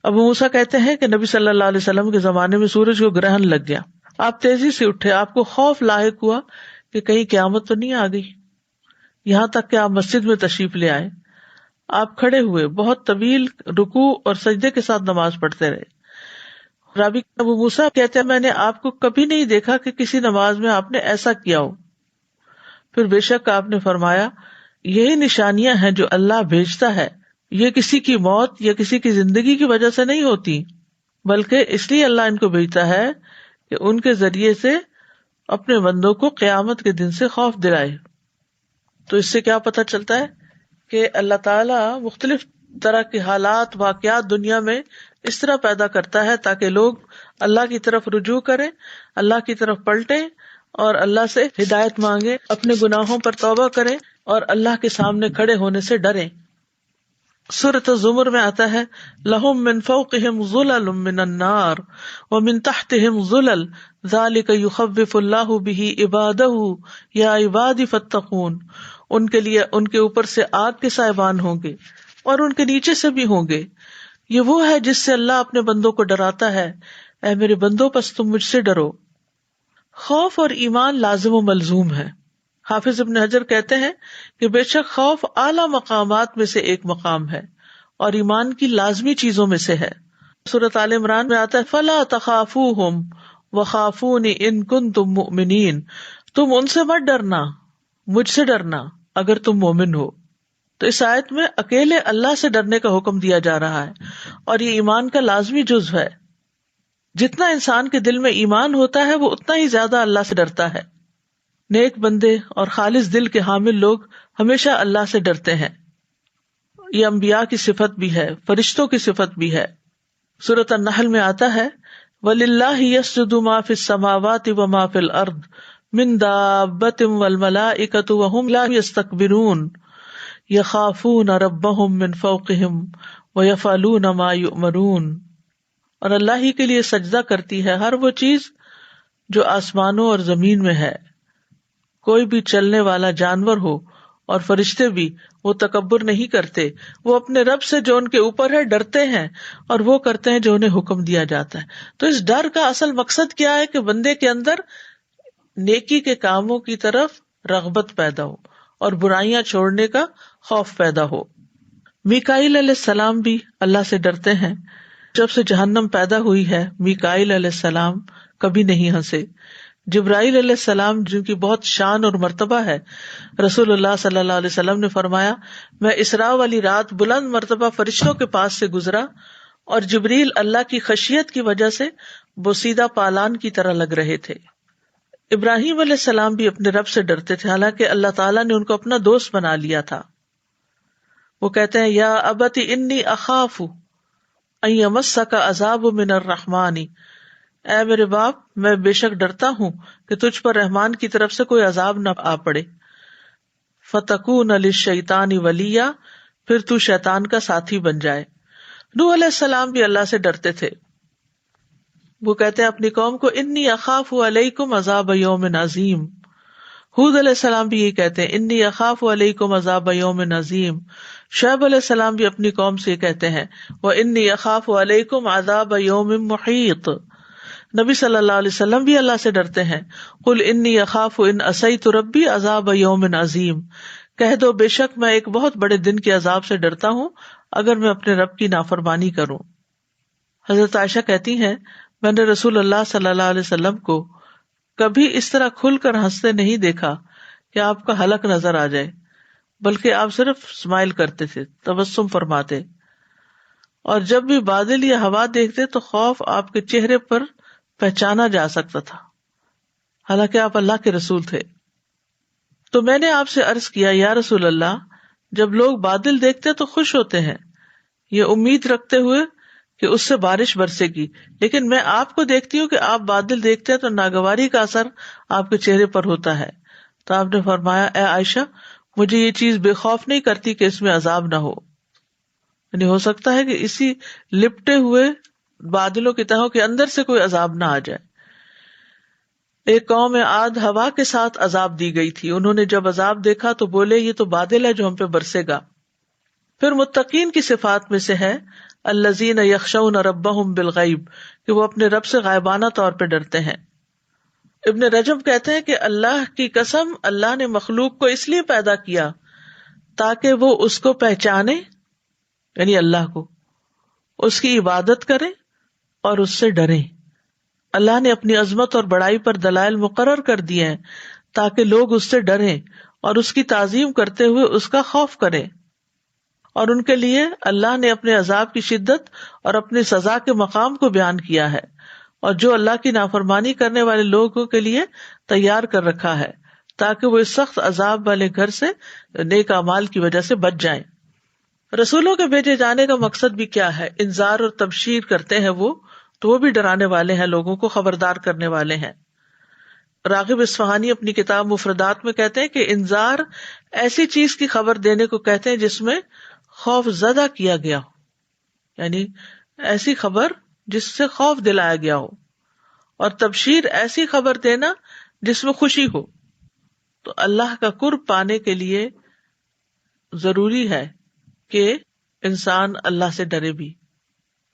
Speaker 6: ابو موسیٰ کہتے ہیں کہ نبی صلی اللہ علیہ وسلم کے زمانے میں سورج کو گرہن لگ گیا، آپ تیزی سے اٹھے، آپ کو خوف لاحق ہوا کہ کہیں قیامت تو نہیں آ گئی، یہاں تک کہ آپ مسجد میں تشریف لے آئے۔ آپ کھڑے ہوئے، بہت طویل رکوع اور سجدے کے ساتھ نماز پڑھتے رہے۔ راوی ابو موسیٰ کہتے ہیں میں نے آپ کو کبھی نہیں دیکھا کہ کسی نماز میں آپ نے ایسا کیا ہو۔ پھر بے شک آپ نے فرمایا یہی نشانیاں ہیں جو اللہ بھیجتا ہے، یہ کسی کی موت یا کسی کی زندگی کی وجہ سے نہیں ہوتی، بلکہ اس لیے اللہ ان کو بھیجتا ہے کہ ان کے ذریعے سے اپنے بندوں کو قیامت کے دن سے خوف دلائے۔ تو اس سے کیا پتہ چلتا ہے کہ اللہ تعالیٰ مختلف طرح کے حالات، واقعات دنیا میں اس طرح پیدا کرتا ہے تاکہ لوگ اللہ کی طرف رجوع کریں، اللہ کی طرف پلٹیں اور اللہ سے ہدایت مانگیں، اپنے گناہوں پر توبہ کریں اور اللہ کے سامنے کھڑے ہونے سے ڈریں۔ سورۃ الزمر میں آتا ہے لَهُم مِّن فَوْقِهِمْ ظُلَلٌ مِّنَ النَّارِ وَمِن تَحْتِهِمْ ظُلَلٌ ذَلِكَ يُخَوِّفُ اللَّهُ بِهِ عِبَادَهُ يَا عِبَادِ فَاتَّقُونِ، ان کے لیے ان کے اوپر سے آگ کے سائبان ہوں گے اور ان کے نیچے سے بھی ہوں گے، یہ وہ ہے جس سے اللہ اپنے بندوں کو ڈراتا ہے، اے میرے بندو پس تم مجھ سے ڈرو۔ خوف اور ایمان لازم و ملزوم ہے۔ حافظ ابن حجر کہتے ہیں کہ بے شک خوف اعلیٰ مقامات میں سے ایک مقام ہے اور ایمان کی لازمی چیزوں میں سے ہے۔ سورۃ آل عمران میں آتا ہے فَلَا تَخَافُوهُمْ وَخَافُونِ إِن كُنتُم مُؤْمِنِينَ، تم ان سے مت ڈرنا، مجھ سے ڈرنا اگر تم مومن ہو۔ تو اس آیت میں اکیلے اللہ سے ڈرنے کا حکم دیا جا رہا ہے اور یہ ایمان کا لازمی جزو ہے۔ جتنا انسان کے دل میں ایمان ہوتا ہے وہ اتنا ہی زیادہ اللہ سے ڈرتا ہے۔ نیک بندے اور خالص دل کے حامل لوگ ہمیشہ اللہ سے ڈرتے ہیں۔ یہ انبیاء کی صفت بھی ہے، فرشتوں کی صفت بھی ہے۔ سورۃ النحل میں آتا ہے وَلِلَّهِ يَسْجُدُ مَا فِي السَّمَاوَاتِ وَمَا فِي الْأَرْضِ مِن دَابَّةٍ وَالْمَلَائِكَةُ وَهُمْ لَا يَسْتَكْبِرُونَ يَخَافُونَ رَبَّهُم مِّن فَوْقِهِمْ وَيَفْعَلُونَ مَا يُؤْمَرُونَ، اور اللہ ہی کے لیے سجدہ کرتی ہے ہر وہ چیز جو آسمانوں اور زمین میں ہے، کوئی بھی چلنے والا جانور ہو اور فرشتے بھی، وہ تکبر نہیں کرتے، وہ اپنے رب سے جو ان کے اوپر ہے ڈرتے ہیں اور وہ کرتے ہیں جو انہیں حکم دیا جاتا ہے۔ تو اس ڈر کا اصل مقصد کیا ہے کہ بندے کے اندر نیکی کے کاموں کی طرف رغبت پیدا ہو اور برائیاں چھوڑنے کا خوف پیدا ہو۔ میکائیل علیہ السلام بھی اللہ سے ڈرتے ہیں۔ جب سے جہنم پیدا ہوئی ہے میکائیل علیہ السلام کبھی نہیں ہنسے۔ جبرائیل علیہ السلام جن کی بہت شان اور مرتبہ ہے، رسول اللہ صلی اللہ علیہ وسلم نے فرمایا میں اسراء والی رات بلند مرتبہ فرشتوں کے پاس سے گزرا اور جبریل اللہ کی خشیت کی وجہ سے بوسیدہ پالان کی طرح لگ رہے تھے۔ ابراہیم علیہ السلام بھی اپنے رب سے ڈرتے تھے، حالانکہ اللہ تعالیٰ نے ان کو اپنا دوست بنا لیا تھا۔ وہ کہتے ہیں یا ابت انی اخاف ان یمسک عذاب من الرحمن، اے میرے باپ میں بے شک ڈرتا ہوں کہ تجھ پر رحمان کی طرف سے کوئی عذاب نہ آ پڑے۔ فتکون للشیطان ولیا، پھر تو شیطان کا ساتھی بن جائے۔ نوح علیہ السلام بھی اللہ سے ڈرتے تھے۔ وہ کہتے ہیں اپنی قوم کو انی اخاف علیکم عذاب یوم عظیم۔ ہود علیہ السلام بھی یہی کہتے ہیں انی اخاف علیکم عذاب یوم عظیم۔ شعیب علیہ السلام بھی اپنی قوم سے یہ کہتے ہیں وانی اخاف علیکم عذاب یوم محیط۔ نبی صلی اللہ علیہ وسلم بھی اللہ سے ڈرتے ہیں قل انی اخاف ان عصیت ربی عذاب یوم عظیم، کہہ دو بے شک میں ایک بہت بڑے دن کے عذاب سے ڈرتا ہوں اگر میں اپنے رب کی نافرمانی کروں۔ حضرت عائشہ کہتی ہیں میں نے رسول اللہ صلی اللہ علیہ وسلم کو کبھی اس طرح کھل کر ہنستے نہیں دیکھا کہ آپ کا حلق نظر آ جائے، بلکہ آپ صرف اسمائل کرتے تھے، تبسم فرماتے، اور جب بھی بادل یا ہوا دیکھتے تو خوف آپ کے چہرے پر پہچانا جا سکتا تھا، حالانکہ آپ اللہ کے رسول تھے۔ تو میں نے آپ سے عرض کیا یا رسول اللہ، جب لوگ بادل دیکھتے تو خوش ہوتے ہیں، یہ امید رکھتے ہوئے کہ اس سے بارش برسے گی، لیکن میں آپ کو دیکھتی ہوں کہ آپ بادل دیکھتے ہیں تو ناگواری کا اثر آپ کے چہرے پر ہوتا ہے۔ تو آپ نے فرمایا اے عائشہ مجھے یہ چیز بے خوف نہیں کرتی کہ اس میں عذاب نہ ہو، یعنی ہو سکتا ہے کہ اسی لپٹے ہوئے بادلوں کی تہوں کے اندر سے کوئی عذاب نہ آ جائے۔ ایک قوم عاد ہوا کے ساتھ عذاب دی گئی تھی، انہوں نے جب عذاب دیکھا تو بولے یہ تو بادل ہے جو ہم پہ برسے گا۔ پھر متقین کی صفات میں سے ہے الذین یخشون ربہم بالغیب، کہ وہ اپنے رب سے غائبانہ طور پہ ڈرتے ہیں۔ ابن رجب کہتے ہیں کہ اللہ کی قسم اللہ نے مخلوق کو اس لیے پیدا کیا تاکہ وہ اس کو پہچانے، یعنی اللہ کو، اس کی عبادت کریں اور اس سے ڈریں۔ اللہ نے اپنی عظمت اور بڑائی پر دلائل مقرر کر دیے ہیں تاکہ لوگ اس سے ڈریں اور اس کی تعظیم کرتے ہوئے اس کا خوف کریں، اور ان کے لیے اللہ نے اپنے عذاب کی شدت اور اپنی سزا کے مقام کو بیان کیا ہے، اور جو اللہ کی نافرمانی کرنے والے لوگوں کے لیے تیار کر رکھا ہے تاکہ وہ اس سخت عذاب والے گھر سے نیک اعمال کی وجہ سے بچ جائیں۔ رسولوں کے بھیجے جانے کا مقصد بھی کیا ہے؟ انذار اور تبشیر کرتے ہیں وہ، تو وہ بھی ڈرانے والے ہیں، لوگوں کو خبردار کرنے والے ہیں۔ راغب اصفہانی اپنی کتاب مفردات میں کہتے ہیں کہ انذار ایسی چیز کی خبر دینے کو کہتے ہیں جس میں خوف زدہ کیا گیا ہو، یعنی ایسی خبر جس سے خوف دلایا گیا ہو، اور تبشیر ایسی خبر دینا جس میں خوشی ہو۔ تو اللہ کا قرب پانے کے لیے ضروری ہے کہ انسان اللہ سے ڈرے بھی۔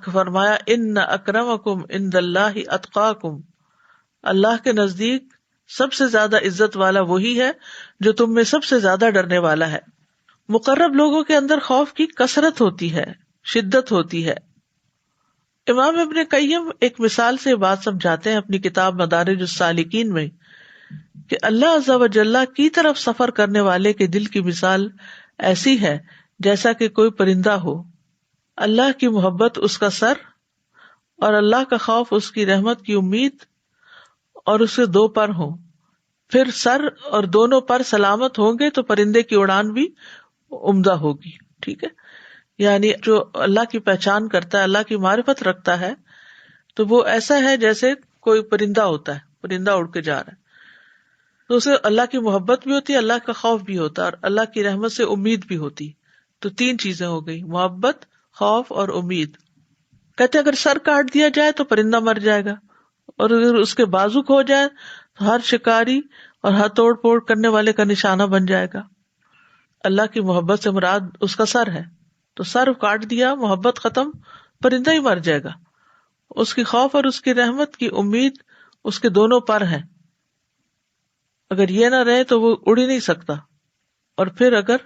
Speaker 6: فرمایا ان اکرمکم عند اللہ اتقاکم، اللہ کے نزدیک سب سے زیادہ عزت والا وہی ہے جو تم میں سب سے زیادہ ڈرنے والا ہے۔ مقرب لوگوں کے اندر خوف کی کثرت ہوتی ہے، شدت ہوتی ہے۔ امام ابن قیم ایک مثال سے بات سمجھاتے ہیں اپنی کتاب مدارج السالکین میں کہ اللہ عز و جل کی طرف سفر کرنے والے کے دل کی مثال ایسی ہے جیسا کہ کوئی پرندہ ہو، اللہ کی محبت اس کا سر اور اللہ کا خوف اس کی رحمت کی امید، اور اس کے دو پر ہوں، پھر سر اور دونوں پر سلامت ہوں گے تو پرندے کی اڑان بھی عمدہ ہوگی۔ ٹھیک ہے، یعنی جو اللہ کی پہچان کرتا ہے، اللہ کی معرفت رکھتا ہے، تو وہ ایسا ہے جیسے کوئی پرندہ ہوتا ہے، پرندہ اڑ کے جا رہا ہے، تو اسے اللہ کی محبت بھی ہوتی ہے، اللہ کا خوف بھی ہوتا ہے، اور اللہ کی رحمت سے امید بھی ہوتی۔ تو تین چیزیں ہو گئی، محبت، خوف اور امید۔ کہتے اگر سر کاٹ دیا جائے تو پرندہ مر جائے گا، اور اگر اس کے بازو کھو جائے تو ہر شکاری اور ہر توڑ پھوڑ کرنے والے کا نشانہ بن جائے گا۔ اللہ کی محبت سے مراد اس کا سر ہے، تو سر کاٹ دیا، محبت ختم، پرندہ ہی مر جائے گا۔ اس کی خوف اور اس کی رحمت کی امید اس کے دونوں پر ہیں، اگر یہ نہ رہے تو وہ اڑ ہی نہیں سکتا۔ اور پھر اگر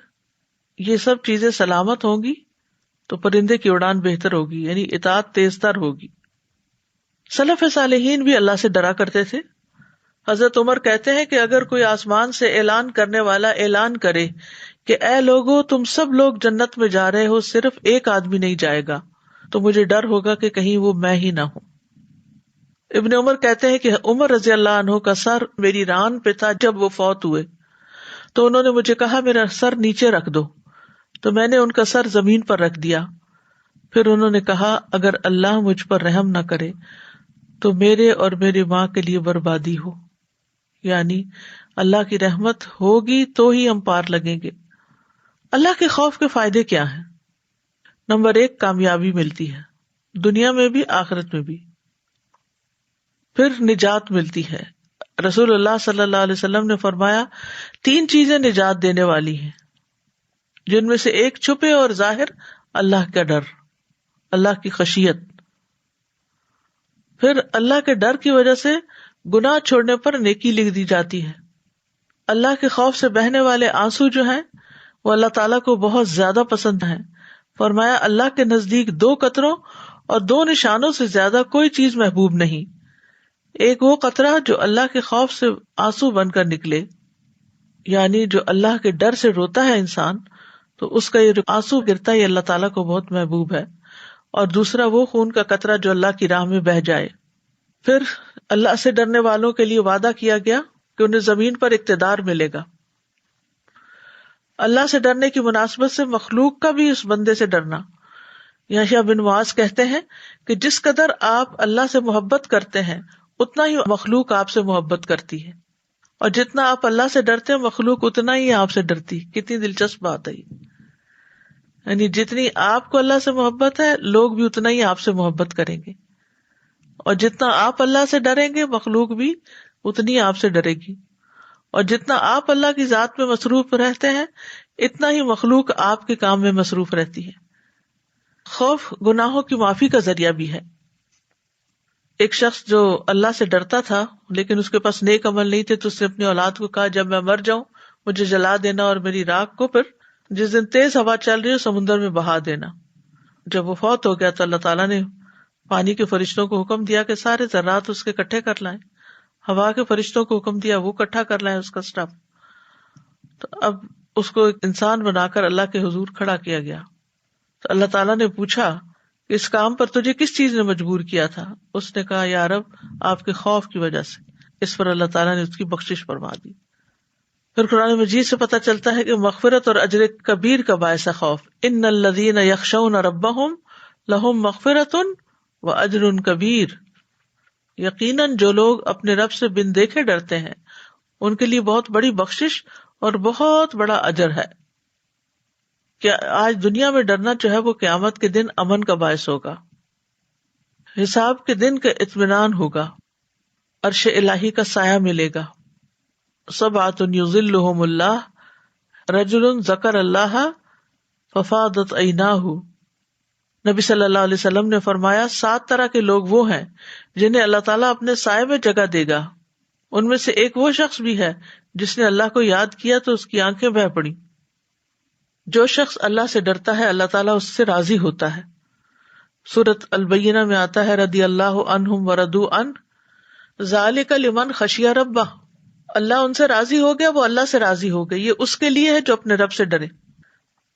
Speaker 6: یہ سب چیزیں سلامت ہوں گی تو پرندے کی اڑان بہتر ہوگی، یعنی اطاعت تیز تر ہوگی۔ سلف صالحین بھی اللہ سے ڈرا کرتے تھے۔ حضرت عمر کہتے ہیں کہ اگر کوئی آسمان سے اعلان کرنے والا اعلان کرے کہ اے لوگو تم سب لوگ جنت میں جا رہے ہو، صرف ایک آدمی نہیں جائے گا، تو مجھے ڈر ہوگا کہ کہیں وہ میں ہی نہ ہوں۔ ابن عمر کہتے ہیں کہ عمر رضی اللہ عنہ کا سر میری ران پہ تھا جب وہ فوت ہوئے، تو انہوں نے مجھے کہا میرا سر نیچے رکھ دو، تو میں نے ان کا سر زمین پر رکھ دیا۔ پھر انہوں نے کہا اگر اللہ مجھ پر رحم نہ کرے تو میرے اور میری ماں کے لیے بربادی ہو، یعنی اللہ کی رحمت ہوگی تو ہی ہم پار لگیں گے۔ اللہ کے خوف کے فائدے کیا ہیں؟ نمبر 1، کامیابی ملتی ہے، دنیا میں بھی آخرت میں بھی۔ پھر نجات ملتی ہے۔ رسول اللہ صلی اللہ علیہ وسلم نے فرمایا 3 چیزیں نجات دینے والی ہیں، جن میں سے ایک چھپے اور ظاہر اللہ کا ڈر، اللہ کی خشیت۔ پھر اللہ کے ڈر کی وجہ سے گناہ چھوڑنے پر نیکی لکھ دی جاتی ہے۔ اللہ کے خوف سے بہنے والے آنسو جو ہیں وہ اللہ تعالیٰ کو بہت زیادہ پسند ہیں۔ فرمایا اللہ کے نزدیک 2 قطروں اور 2 نشانوں سے زیادہ کوئی چیز محبوب نہیں۔ ایک وہ قطرہ جو اللہ کے خوف سے آنسو بن کر نکلے، یعنی جو اللہ کے ڈر سے روتا ہے انسان، تو اس کا یہ آنسو گرتا ہے، یہ اللہ تعالیٰ کو بہت محبوب ہے۔ اور دوسرا وہ خون کا قطرہ جو اللہ کی راہ میں بہہ جائے۔ پھر اللہ سے ڈرنے والوں کے لیے وعدہ کیا گیا کہ انہیں زمین پر اقتدار ملے گا۔ اللہ سے ڈرنے کی مناسبت سے مخلوق کا بھی اس بندے سے ڈرنا۔ یحییٰ بن معاذ کہتے ہیں کہ جس قدر آپ اللہ سے محبت کرتے ہیں اتنا ہی مخلوق آپ سے محبت کرتی ہے، اور جتنا آپ اللہ سے ڈرتے ہیں مخلوق اتنا ہی آپ سے ڈرتی۔ کتنی دلچسپ بات ہے یہ، یعنی جتنی آپ کو اللہ سے محبت ہے لوگ بھی اتنا ہی آپ سے محبت کریں گے، اور جتنا آپ اللہ سے ڈریں گے مخلوق بھی اتنی آپ سے ڈرے گی، اور جتنا آپ اللہ کی ذات میں مصروف رہتے ہیں اتنا ہی مخلوق آپ کے کام میں مصروف رہتی ہے۔ خوف گناہوں کی معافی کا ذریعہ بھی ہے۔ ایک شخص جو اللہ سے ڈرتا تھا لیکن اس کے پاس نیک عمل نہیں تھے، تو اس نے اپنی اولاد کو کہا جب میں مر جاؤں مجھے جلا دینا اور میری راکھ کو پھر جس دن تیز ہوا چل رہی ہے سمندر میں بہا دینا۔ جب وہ فوت ہو گیا تو اللہ تعالیٰ نے پانی کے فرشتوں کو حکم دیا کہ سارے ذرات اس کے اکٹھے کر لائیں، ہوا کے فرشتوں کو حکم دیا وہ اکٹھا کر لائیں اس کا اسٹف۔ تو اب اس کو ایک انسان بنا کر اللہ کے حضور کھڑا کیا گیا، تو اللہ تعالیٰ نے پوچھا اس کام پر تجھے کس چیز نے مجبور کیا تھا؟ اس نے کہا یا رب آپ کے خوف کی وجہ سے۔ اس پر اللہ تعالیٰ نے اس کی بخشش فرما دی۔ پھر قرآن مجید سے پتہ چلتا ہے کہ مغفرت اور اجر کبیر کا باعث ہے خوف۔ ان الذین یخشون ربہم لہم مغفرۃ و اجر کبیر، یقیناً جو لوگ اپنے رب سے بن دیکھے ڈرتے ہیں ان کے لیے بہت بڑی بخشش اور بہت بڑا اجر ہے۔ کہ آج دنیا میں ڈرنا جو ہے وہ قیامت کے دن امن کا باعث ہوگا، حساب کے دن کا اطمینان ہوگا، عرش الہی کا سایہ ملے گا۔ سبعۃ یظلھم اللہ رجل ذکر اللہ ففاضت عیناہ، نبی صلی اللہ علیہ وسلم نے فرمایا 7 طرح کے لوگ وہ ہیں جنہیں اللہ تعالیٰ اپنے سائے میں جگہ دے گا۔ ان میں سے ایک وہ شخص بھی ہے جس نے اللہ کو یاد کیا تو اس کی آنکھیں بہہ پڑی۔ جو شخص اللہ سے ڈرتا ہے اللہ تعالیٰ اس سے راضی ہوتا ہے۔ سورۃ البینہ میں آتا ہے رضی اللہ عنہم ورضوا عنہ ذالک لمن خشی ربہ، اللہ ان سے راضی ہو گیا وہ اللہ سے راضی ہو گئے، یہ اس کے لیے ہے جو اپنے رب سے ڈرے۔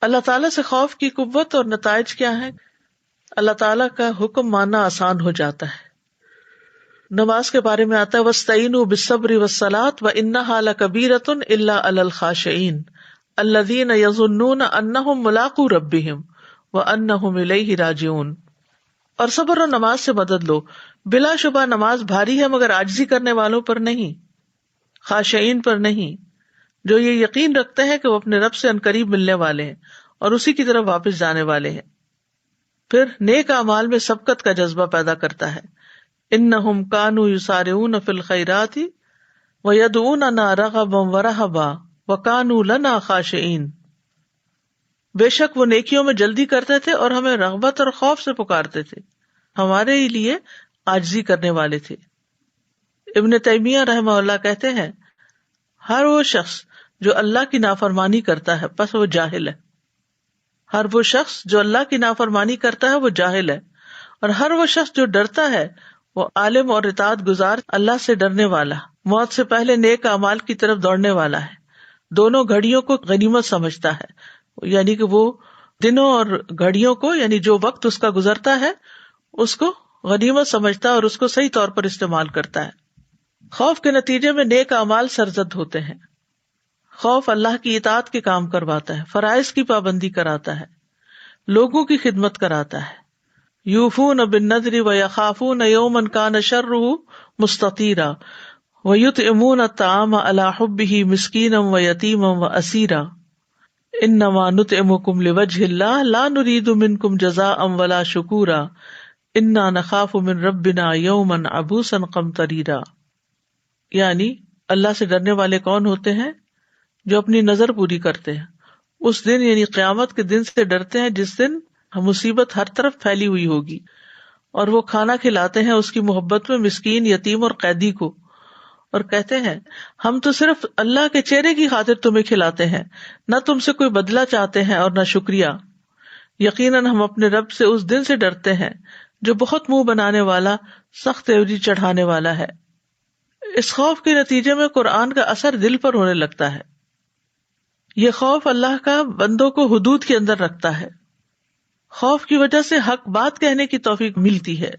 Speaker 6: اللہ تعالیٰ سے خوف کی قوت اور نتائج کیا ہیں؟ اللہ تعالیٰ کا حکم ماننا آسان ہو جاتا ہے۔ نماز کے بارے میں آتا ہے وَاسْتَعِینُوا بِالصَّبْرِ وَالصَّلَاةِ وَإِنَّهَا لَكَبِیرَةٌ إِلَّا عَلَى الْخَاشِعِينَ الَّذِينَ يَظُنُّونَ أَنَّهُمْ مُلَاقُو رَبِّهِمْ وَأَنَّهُمْ إِلَيْهِ راجعون۔ اور صبر و نماز سے مدد لو، بلا شبہ نماز بھاری ہے مگر عاجزی کرنے والوں پر نہیں، خاشعین پر نہیں، جو یہ یقین رکھتے ہیں کہ وہ اپنے رب سے عنقریب ملنے والے ہیں اور اسی کی طرف واپس جانے والے ہیں۔ پھر نیک اعمال میں سبقت کا جذبہ پیدا کرتا ہے۔ انہم کانوا یسارعون فی الخیرات ویدعوننا رغبا ورہبا وکانوا لنا خاشعین، بے شک وہ نیکیوں میں جلدی کرتے تھے اور ہمیں رغبت اور خوف سے پکارتے تھے، ہمارے ہی لیے عاجزی کرنے والے تھے۔ ابن تیمیہ رحمہ اللہ کہتے ہیں ہر وہ شخص جو اللہ کی نافرمانی کرتا ہے پس وہ جاہل ہے. ہر وہ شخص جو اللہ کی نافرمانی کرتا ہے وہ جاہل ہے، اور ہر وہ شخص جو ڈرتا ہے وہ عالم اور اطاعت گزار، اللہ سے ڈرنے والا، موت سے پہلے نیک اعمال کی طرف دوڑنے والا ہے. دونوں گھڑیوں کو غنیمت سمجھتا ہے، یعنی کہ وہ دنوں اور گھڑیوں کو، یعنی جو وقت اس کا گزرتا ہے اس کو غنیمت سمجھتا ہے اور اس کو صحیح طور پر استعمال کرتا ہے. خوف کے نتیجے میں نیک اعمال سرزد ہوتے ہیں. خوف اللہ کی اطاعت کے کام کرواتا ہے، فرائض کی پابندی کراتا ہے، لوگوں کی خدمت کراتا ہے. یوفون بالنذر ویخافون یوما کان شرہ مستطیرا ویطعمون الطعام علی حبہ مسکینا ویتیما واسیرا انما نطعمکم لوجہ اللہ لا نرید منکم جزاء ولا شکورا انا نخاف من ربنا یوما عبوسا قمطریرا. یعنی اللہ سے ڈرنے والے کون ہوتے ہیں؟ جو اپنی نظر پوری کرتے ہیں. اس دن یعنی قیامت کے دن سے ڈرتے ہیں جس دن مصیبت ہر طرف پھیلی ہوئی ہوگی، اور وہ کھانا کھلاتے ہیں اس کی محبت میں مسکین، یتیم اور قیدی کو، اور کہتے ہیں ہم تو صرف اللہ کے چہرے کی خاطر تمہیں کھلاتے ہیں، نہ تم سے کوئی بدلہ چاہتے ہیں اور نہ شکریہ. یقیناً ہم اپنے رب سے اس دن سے ڈرتے ہیں جو بہت منہ بنانے والا، سخت تیوری چڑھانے والا ہے. اس خوف کے نتیجے میں قرآن کا اثر دل پر ہونے لگتا ہے. یہ خوف اللہ کا بندوں کو حدود کے اندر رکھتا ہے. خوف کی وجہ سے حق بات کہنے کی توفیق ملتی ہے،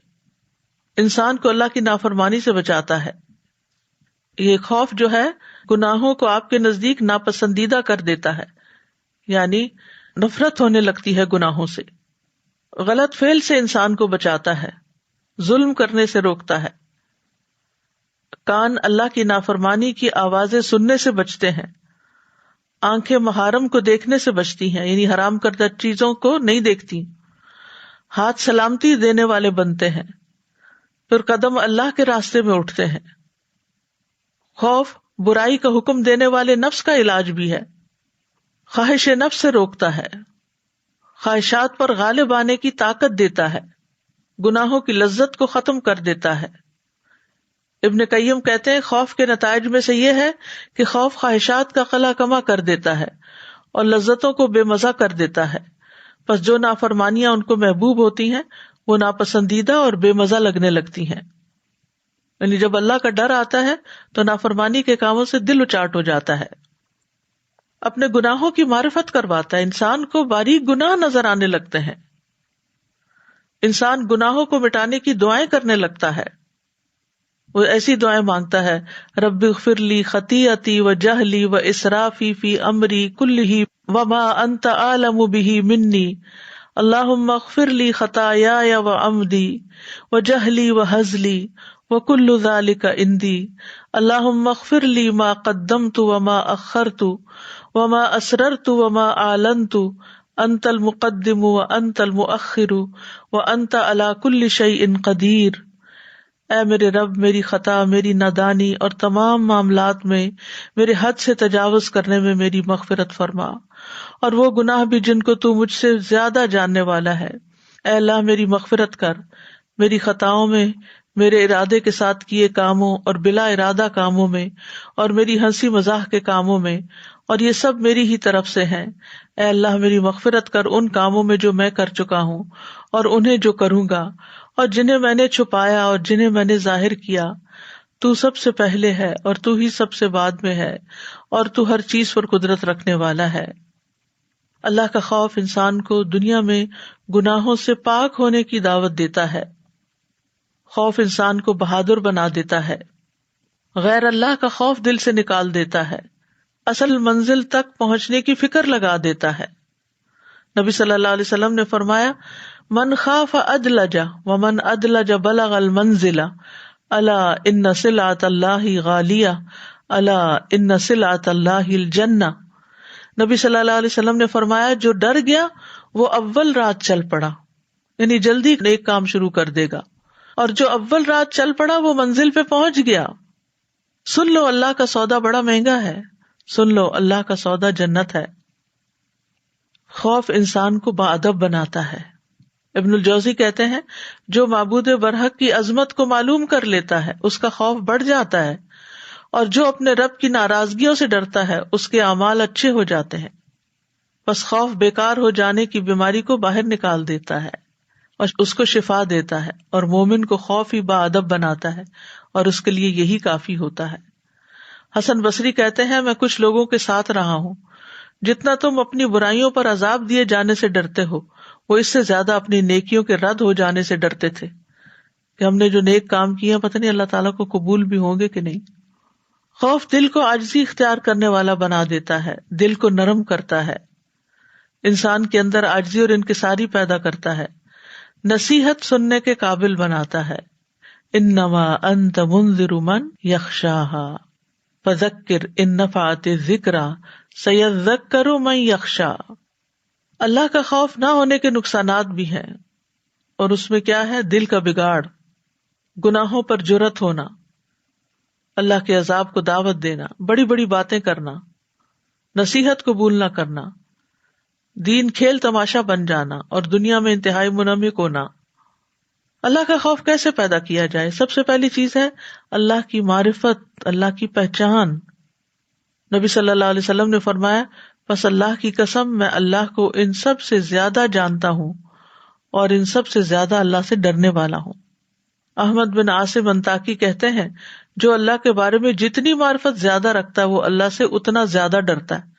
Speaker 6: انسان کو اللہ کی نافرمانی سے بچاتا ہے. یہ خوف جو ہے گناہوں کو آپ کے نزدیک ناپسندیدہ کر دیتا ہے، یعنی نفرت ہونے لگتی ہے گناہوں سے. غلط فعل سے انسان کو بچاتا ہے، ظلم کرنے سے روکتا ہے. کان اللہ کی نافرمانی کی آوازیں سننے سے بچتے ہیں. آنکھیں محارم کو دیکھنے سے بچتی ہیں، یعنی حرام کردہ چیزوں کو نہیں دیکھتی. ہاتھ سلامتی دینے والے بنتے ہیں، پھر قدم اللہ کے راستے میں اٹھتے ہیں. خوف برائی کا حکم دینے والے نفس کا علاج بھی ہے، خواہش نفس سے روکتا ہے، خواہشات پر غالب آنے کی طاقت دیتا ہے، گناہوں کی لذت کو ختم کر دیتا ہے. ابن قیم کہتے ہیں خوف کے نتائج میں سے یہ ہے کہ خوف خواہشات کا قلع کما کر دیتا ہے اور لذتوں کو بے مزہ کر دیتا ہے. پس جو نافرمانیاں ان کو محبوب ہوتی ہیں وہ ناپسندیدہ اور بے مزہ لگنے لگتی ہیں. یعنی جب اللہ کا ڈر آتا ہے تو نافرمانی کے کاموں سے دل اچاٹ ہو جاتا ہے. اپنے گناہوں کی معرفت کرواتا ہے، انسان کو باریک گناہ نظر آنے لگتے ہیں. انسان گناہوں کو مٹانے کی دعائیں کرنے لگتا ہے. وہ ایسی دعائیں مانگتا ہے، رب اغفر لی خطیئتی وجہلی واسرافی فی امری کلہ وما انت اعلم بہ منی اللہم اغفر لی خطایای وعمدی وجہلی وہزلی وکل ذلک عندی اللہم اغفر لی ما قدمت وما اخرت وما اسررت وما اعلنت انت المقدم وانت المؤخر وانت علی کل شیء قدیر. اے میرے رب، میری خطا، میری نادانی اور تمام معاملات میں میرے حد سے تجاوز کرنے میں میری مغفرت فرما، اور وہ گناہ بھی جن کو تو مجھ سے زیادہ جاننے والا ہے. اے اللہ میری مغفرت کر، میری خطاؤں میں، میرے ارادے کے ساتھ کیے کاموں اور بلا ارادہ کاموں میں، اور میری ہنسی مزاح کے کاموں میں، اور یہ سب میری ہی طرف سے ہیں. اے اللہ میری مغفرت کر ان کاموں میں جو میں کر چکا ہوں اور انہیں جو کروں گا، اور جنہیں میں نے چھپایا اور جنہیں میں نے ظاہر کیا. تو سب سے پہلے ہے اور تو ہی سب سے بعد میں ہے، اور تو ہر چیز پر قدرت رکھنے والا ہے. اللہ کا خوف انسان کو دنیا میں گناہوں سے پاک ہونے کی دعوت دیتا ہے. خوف انسان کو بہادر بنا دیتا ہے، غیر اللہ کا خوف دل سے نکال دیتا ہے، اصل منزل تک پہنچنے کی فکر لگا دیتا ہے. نبی صلی اللہ علیہ وسلم نے فرمایا، من خاف ادلج ومن ادلج بلغ المنزل الا ان سلعۃ اللہ غالیہ الا ان سلعۃ اللہ الجنہ. نبی صلی اللہ علیہ وسلم نے فرمایا، جو ڈر گیا وہ اول رات چل پڑا، یعنی جلدی نیک کام شروع کر دے گا، اور جو اول رات چل پڑا وہ منزل پہ پہنچ گیا. سن لو اللہ کا سودا بڑا مہنگا ہے، سن لو اللہ کا سودا جنت ہے. خوف انسان کو باادب بناتا ہے. ابن الجوزی کہتے ہیں، جو معبود برحق کی عظمت کو معلوم کر لیتا ہے اس کا خوف بڑھ جاتا ہے، اور جو اپنے رب کی ناراضگیوں سے ڈرتا ہے اس کے اعمال اچھے ہو جاتے ہیں. بس خوف بیکار ہو جانے کی بیماری کو باہر نکال دیتا ہے اور اس کو شفا دیتا ہے، اور مومن کو خوف ہی باادب بناتا ہے اور اس کے لیے یہی کافی ہوتا ہے. حسن بصری کہتے ہیں میں کچھ لوگوں کے ساتھ رہا ہوں، جتنا تم اپنی برائیوں پر عذاب دیے جانے سے ڈرتے ہو وہ اس سے زیادہ اپنی نیکیوں کے رد ہو جانے سے ڈرتے تھے کہ ہم نے جو نیک کام کیے پتہ نہیں اللہ تعالیٰ کو قبول بھی ہوں گے کہ نہیں. خوف دل کو عاجزی اختیار کرنے والا بنا دیتا ہے، دل کو نرم کرتا ہے، انسان کے اندر عاجزی اور انکساری پیدا کرتا ہے، نصیحت سننے کے قابل بناتا ہے. انما انت منذر من یخشاہا فذکر ان نفعت الذکری سیذکر من یخشا. اللہ کا خوف نہ ہونے کے نقصانات بھی ہیں، اور اس میں کیا ہے؟ دل کا بگاڑ، گناہوں پر جرأت ہونا، اللہ کے عذاب کو دعوت دینا، بڑی بڑی باتیں کرنا، نصیحت قبول نہ کرنا، دین کھیل تماشا بن جانا اور دنیا میں انتہائی منمک ہونا. اللہ کا خوف کیسے پیدا کیا جائے؟ سب سے پہلی چیز ہے اللہ کی معرفت، اللہ کی پہچان. نبی صلی اللہ علیہ وسلم نے فرمایا پس اللہ کی قسم میں اللہ کو ان سب سے زیادہ جانتا ہوں اور ان سب سے زیادہ اللہ سے ڈرنے والا ہوں. احمد بن عاصم انطاکی کہتے ہیں جو اللہ کے بارے میں جتنی معرفت زیادہ رکھتا ہے وہ اللہ سے اتنا زیادہ ڈرتا ہے.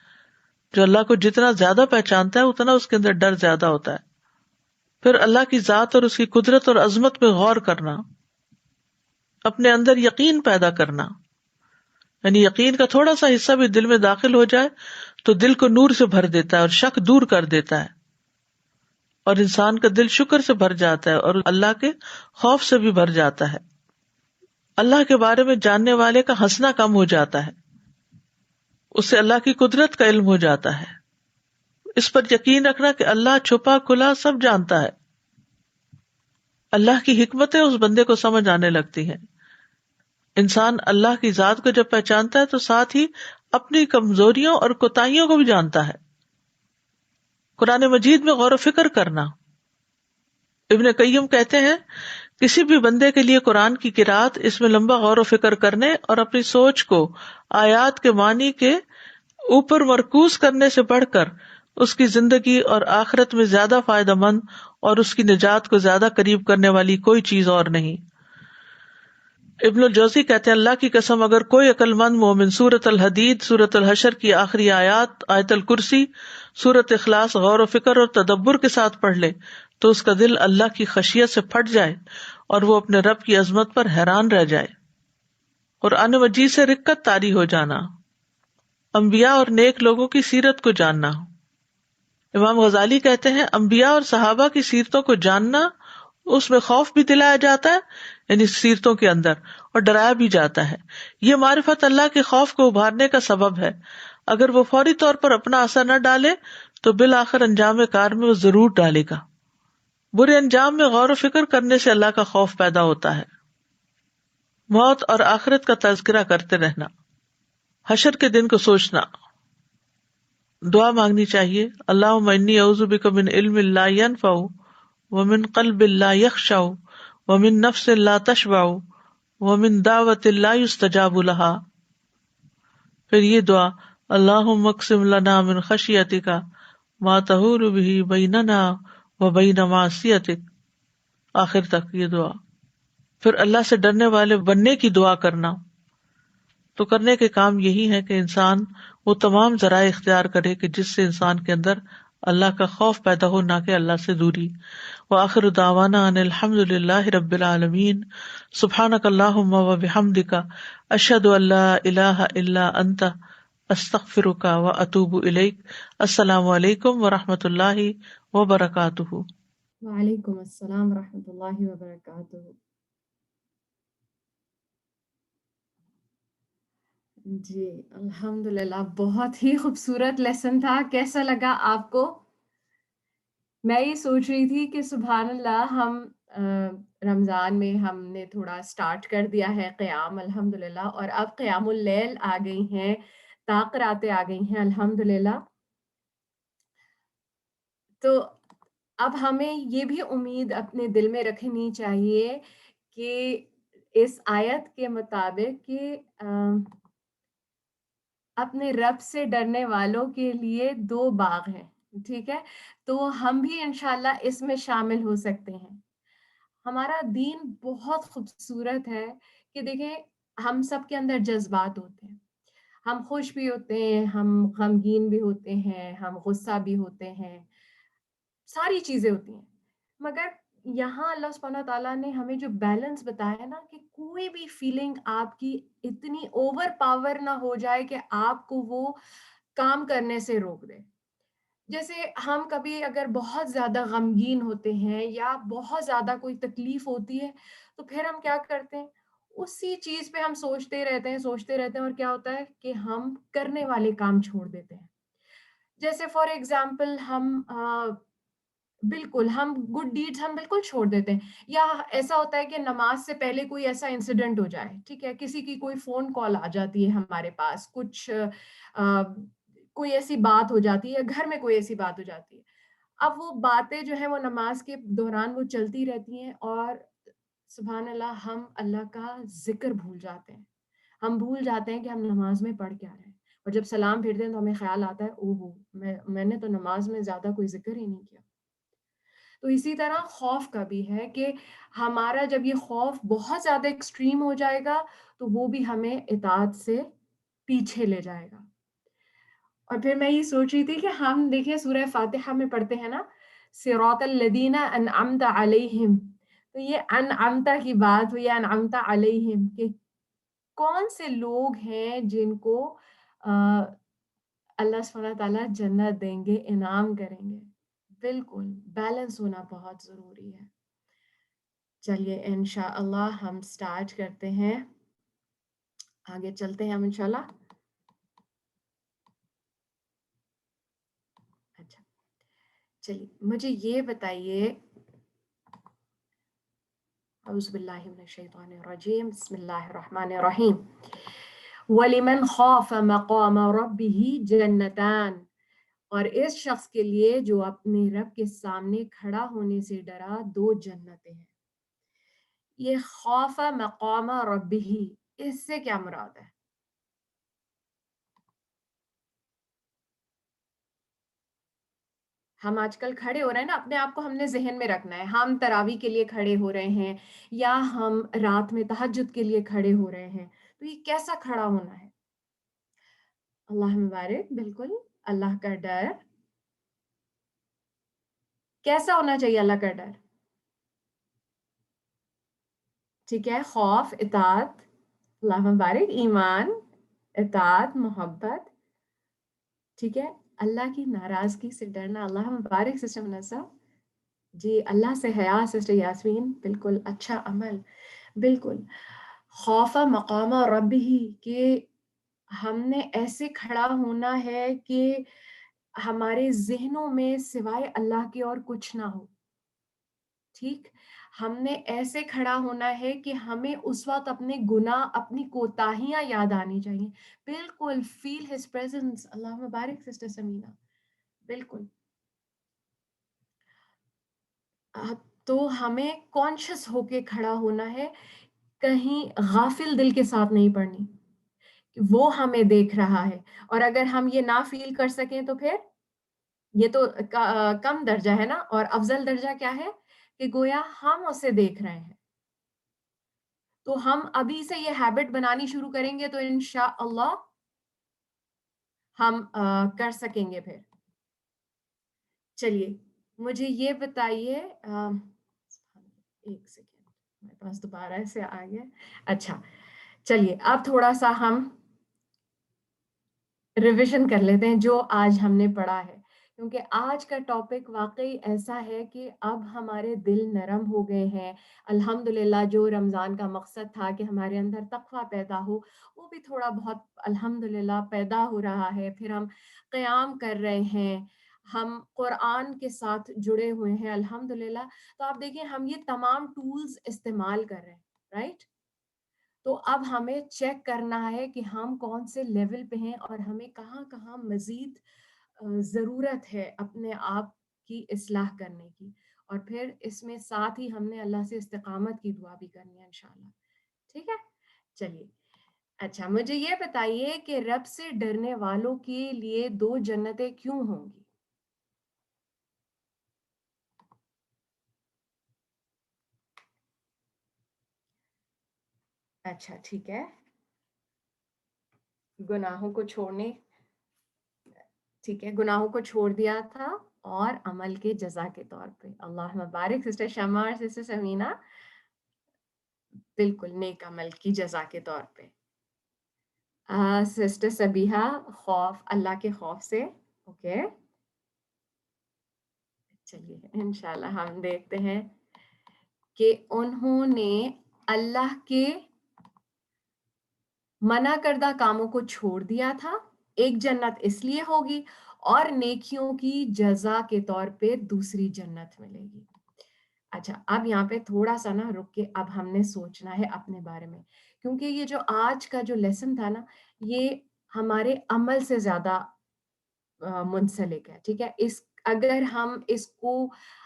Speaker 6: جو اللہ کو جتنا زیادہ پہچانتا ہے اتنا اس کے اندر ڈر زیادہ ہوتا ہے. پھر اللہ کی ذات اور اس کی قدرت اور عظمت پہ غور کرنا، اپنے اندر یقین پیدا کرنا، یعنی یقین کا تھوڑا سا حصہ بھی دل میں داخل ہو جائے تو دل کو نور سے بھر دیتا ہے اور شک دور کر دیتا ہے، اور انسان کا دل شکر سے بھر جاتا ہے اور اللہ کے خوف سے بھی بھر جاتا ہے. اللہ کے بارے میں جاننے والے کا ہنسنا کم ہو جاتا ہے، اس سے اللہ کی قدرت کا علم ہو جاتا ہے. اس پر یقین رکھنا کہ اللہ چھپا کھلا سب جانتا ہے. اللہ کی حکمتیں اس بندے کو سمجھ آنے لگتی ہیں. انسان اللہ کی ذات کو جب پہچانتا ہے تو ساتھ ہی اپنی کمزوریوں اور کوتاہیوں کو بھی جانتا ہے. قرآن مجید میں غور و فکر کرنا. ابن قیم کہتے ہیں کسی بھی بندے کے لیے قرآن کی قرات اس میں لمبا غور و فکر کرنے اور اپنی سوچ کو آیات کے معنی کے اوپر مرکوز کرنے سے بڑھ کر اس کی زندگی اور آخرت میں زیادہ فائدہ مند اور اس کی نجات کو زیادہ قریب کرنے والی کوئی چیز اور نہیں. ابن الجوزی کہتے ہیں اللہ کی قسم اگر کوئی عقل مند مومن سورۃ الحدید، سورۃ الحشر کی آخری آیات، آیت الکرسی، سورۃ اخلاص غور و فکر اور تدبر کے ساتھ پڑھ لے تو اس کا دل اللہ کی خشیت سے پھٹ جائے اور وہ اپنے رب کی عظمت پر حیران رہ جائے. قرآن مجید سے رکت طاری ہو جانا، انبیاء اور نیک لوگوں کی سیرت کو جاننا. امام غزالی کہتے ہیں انبیاء اور صحابہ کی سیرتوں کو جاننا، اس میں خوف بھی دلایا جاتا ہے یعنی سیرتوں کے اندر، اور ڈرایا بھی جاتا ہے. یہ معرفت اللہ کے خوف کو ابھارنے کا سبب ہے. اگر وہ فوری طور پر اپنا اثر نہ ڈالے تو بالآخر انجام کار میں وہ ضرور ڈالے گا. برے انجام میں غور و فکر کرنے سے اللہ کا خوف پیدا ہوتا ہے. موت اور آخرت کا تذکرہ کرتے رہنا، حشر کے دن کو سوچنا. دعا مانگنی چاہیے اللہم انی اعوذ بک من علم لا ینفع ومن قلب لا یخشع ومن نفس لا تشبع ومن دعوت لا یستجاب لها. پھر یہ دعا اللہم اقسم لنا من خشیتک ما تحول به بیننا وبین معصیتک، آخر تک یہ دعا. پھر اللہ سے ڈرنے والے بننے کی دعا کرنا. تو کرنے کے کام یہی ہے کہ انسان وہ تمام ذرائع اختیار کرے کہ جس سے انسان کے اندر اللہ کا خوف پیدا ہو، نہ کہ اللہ سے دوری. وآخر دعوانا ان الحمد للہ رب العالمین. سبحانک اللہم وبحمدک اشہد ان لا الہ الا انت استغفرک واتوب الیک. السلام علیکم ورحمۃ اللہ وبرکاتہ.
Speaker 3: وعلیکم السلام ورحمۃ اللہ وبرکاتہ. جی الحمدللہ، بہت ہی خوبصورت لیسن تھا. کیسا لگا آپ کو؟ میں یہ سوچ رہی تھی کہ سبحان اللہ، ہم رمضان میں ہم نے تھوڑا سٹارٹ کر دیا ہے قیام الحمدللہ، اور اب قیام اللیل آ گئی ہیں، تاقراتیں آ گئی ہیں الحمدللہ. تو اب ہمیں یہ بھی امید اپنے دل میں رکھنی چاہیے کہ اس آیت کے مطابق کہ اپنے رب سے ڈرنے والوں کے لیے 2 باغ ہیں، ٹھیک ہے؟ تو ہم بھی انشاءاللہ اس میں شامل ہو سکتے ہیں۔ ہمارا دین بہت خوبصورت ہے کہ دیکھیں ہم سب کے اندر جذبات ہوتے ہیں، ہم خوش بھی ہوتے ہیں، ہم غمگین بھی ہوتے ہیں، ہم غصہ بھی ہوتے ہیں، ساری چیزیں ہوتی ہیں، مگر یہاں اللہ سبحانہ تعالیٰ نے ہمیں جو بیلنس بتایا ہے نا کہ کوئی بھی فیلنگ آپ کی اتنی اوور پاور نہ ہو جائے کہ آپ کو وہ کام کرنے سے روک دے۔ جیسے ہم کبھی اگر بہت زیادہ غمگین ہوتے ہیں یا بہت زیادہ کوئی تکلیف ہوتی ہے تو پھر ہم کیا کرتے ہیں، اسی چیز پہ ہم سوچتے رہتے ہیں اور کیا ہوتا ہے کہ ہم کرنے والے کام چھوڑ دیتے ہیں۔ جیسے فار ایگزامپل ہم گڈ ڈیڈز ہم بالکل چھوڑ دیتے ہیں، یا ایسا ہوتا ہے کہ نماز سے پہلے کوئی ایسا انسیڈنٹ ہو جائے، ٹھیک ہے، کسی کی کوئی فون کال آ جاتی ہے ہمارے پاس، کچھ کوئی ایسی بات ہو جاتی ہے، گھر میں کوئی ایسی بات ہو جاتی ہے، اب وہ باتیں جو ہیں وہ نماز کے دوران وہ چلتی رہتی ہیں اور سبحان اللہ ہم اللہ کا ذکر بھول جاتے ہیں، ہم بھول جاتے ہیں کہ ہم نماز میں پڑھ کیا رہے ہیں، اور جب سلام پھیرتے ہیں تو ہمیں خیال آتا ہے اوہو میں نے تو نماز میں زیادہ کوئی ذکر ہی نہیں کیا۔ تو اسی طرح خوف کا بھی ہے کہ ہمارا جب یہ خوف بہت زیادہ ایکسٹریم ہو جائے گا تو وہ بھی ہمیں اطاعت سے پیچھے لے جائے گا۔ اور پھر میں یہ سوچ رہی تھی کہ ہم دیکھیں سورہ فاتحہ میں پڑھتے ہیں نا صراط الذین انعمت علیہم، تو یہ انعمت کی بات ہوئی، انعمت علیہم کہ کون سے لوگ ہیں جن کو اللہ سبحانہ تعالیٰ جنت دیں گے، انعام کریں گے۔ بالکل بیلنس ہونا بہت ضروری ہے۔ چلیے انشاءاللہ ہم سٹارٹ کرتے ہیں، آگے چلتے ہیں ہم انشاءاللہ۔ اچھا چلیے مجھے یہ بتائیے، اعوذ باللہ من الشیطان الرجیم، بسم اللہ الرحمن الرحیم۔ وَلِمَنْ خَافَ مَقَامَ رَبِّهِ جَنَّتَانِ، اور اس شخص کے لیے جو اپنے رب کے سامنے کھڑا ہونے سے ڈرا 2 جنتیں ہیں۔ یہ خوف مقام ربہ، اس سے کیا مراد ہے؟ ہم آج کل کھڑے ہو رہے ہیں نا، اپنے آپ کو ہم نے ذہن میں رکھنا ہے، ہم تراویح کے لیے کھڑے ہو رہے ہیں یا ہم رات میں تہجد کے لیے کھڑے ہو رہے ہیں، تو یہ کیسا کھڑا ہونا ہے؟ اللہ مبارک، بالکل اللہ کا ڈر۔ کیسا ہونا چاہیے اللہ کا ڈر؟ ٹھیک ہے، خوف، اطاعت، اللہ مبارک، ایمان، اطاعت، محبت، ٹھیک ہے، اللہ کی ناراضگی سے ڈرنا، اللہ مبارک سسٹر منسا، جی اللہ سے حیا سسٹر یاسمین، بالکل اچھا عمل، بالکل۔ خوف مقام ربہ کہ ہم نے ایسے کھڑا ہونا ہے کہ ہمارے ذہنوں میں سوائے اللہ کے اور کچھ نہ ہو، ٹھیک، ہم نے ایسے کھڑا ہونا ہے کہ ہمیں اس وقت اپنے گناہ، اپنی کوتاہیاں یاد آنی چاہیے، بالکل فیل ہز پریزنس، اللہ مبارک سسٹر سمینہ، بالکل۔ تو ہمیں کانشیس ہو کے کھڑا ہونا ہے، کہیں غافل دل کے ساتھ نہیں پڑھنی کہ وہ ہمیں دیکھ رہا ہے، اور اگر ہم یہ نہ فیل کر سکیں تو پھر یہ تو کم درجہ ہے نا، اور افضل درجہ کیا ہے کہ گویا ہم اسے دیکھ رہے ہیں۔ تو ہم ابھی سے یہ ہیبٹ بنانی شروع کریں گے تو انشاءاللہ ہم کر سکیں گے۔ پھر چلیے مجھے یہ بتائیے، ایک سیکنڈ میرے پاس دوبارہ سے آ گیا، اچھا چلیے اب تھوڑا سا ہم ریویژن کر لیتے ہیں جو آج ہم نے پڑھا ہے، کیونکہ آج کا ٹاپک واقعی ایسا ہے کہ اب ہمارے دل نرم ہو گئے ہیں الحمدللہ۔ جو رمضان کا مقصد تھا کہ ہمارے اندر تقویٰ پیدا ہو، وہ بھی تھوڑا بہت الحمدللہ پیدا ہو رہا ہے، پھر ہم قیام کر رہے ہیں، ہم قرآن کے ساتھ جڑے ہوئے ہیں الحمدللہ۔ تو آپ دیکھیں ہم یہ تمام ٹولز استعمال کر رہے ہیں، رائٹ؟ تو اب ہمیں چیک کرنا ہے کہ ہم کون سے لیول پہ ہیں اور ہمیں کہاں کہاں مزید ضرورت ہے اپنے آپ کی اصلاح کرنے کی، اور پھر اس میں ساتھ ہی ہم نے اللہ سے استقامت کی دعا بھی کرنی ہے انشاءاللہ، ٹھیک ہے؟ چلیے اچھا مجھے یہ بتائیے کہ رب سے ڈرنے والوں کے لیے 2 جنتیں کیوں ہوں گی؟ اچھا ٹھیک ہے، گناہوں کو چھوڑنے، ٹھیک ہے، گناہوں کو چھوڑ دیا تھا اور عمل کے جزا کے طور پہ۔ اللہ مبارک سسٹر شمع اور سسٹر سمینہ، بالکل نیک عمل کی جزا کے طور پہ۔ سسٹر سبیحہ خوف، اللہ کے خوف سے، اوکے چلیے انشاءاللہ ہم دیکھتے ہیں کہ انہوں نے اللہ کے منع کردہ کاموں کو چھوڑ دیا تھا، ایک جنت اس لیے ہوگی اور نیکیوں کی جزا کے طور پہ دوسری جنت ملے گی۔ اچھا اب یہاں پہ تھوڑا سا نا رک کے اب ہم نے سوچنا ہے اپنے بارے میں، کیونکہ یہ جو آج کا جو لیسن تھا نا یہ ہمارے عمل سے زیادہ منسلک ہے، ٹھیک ہے، اگر ہم اس کو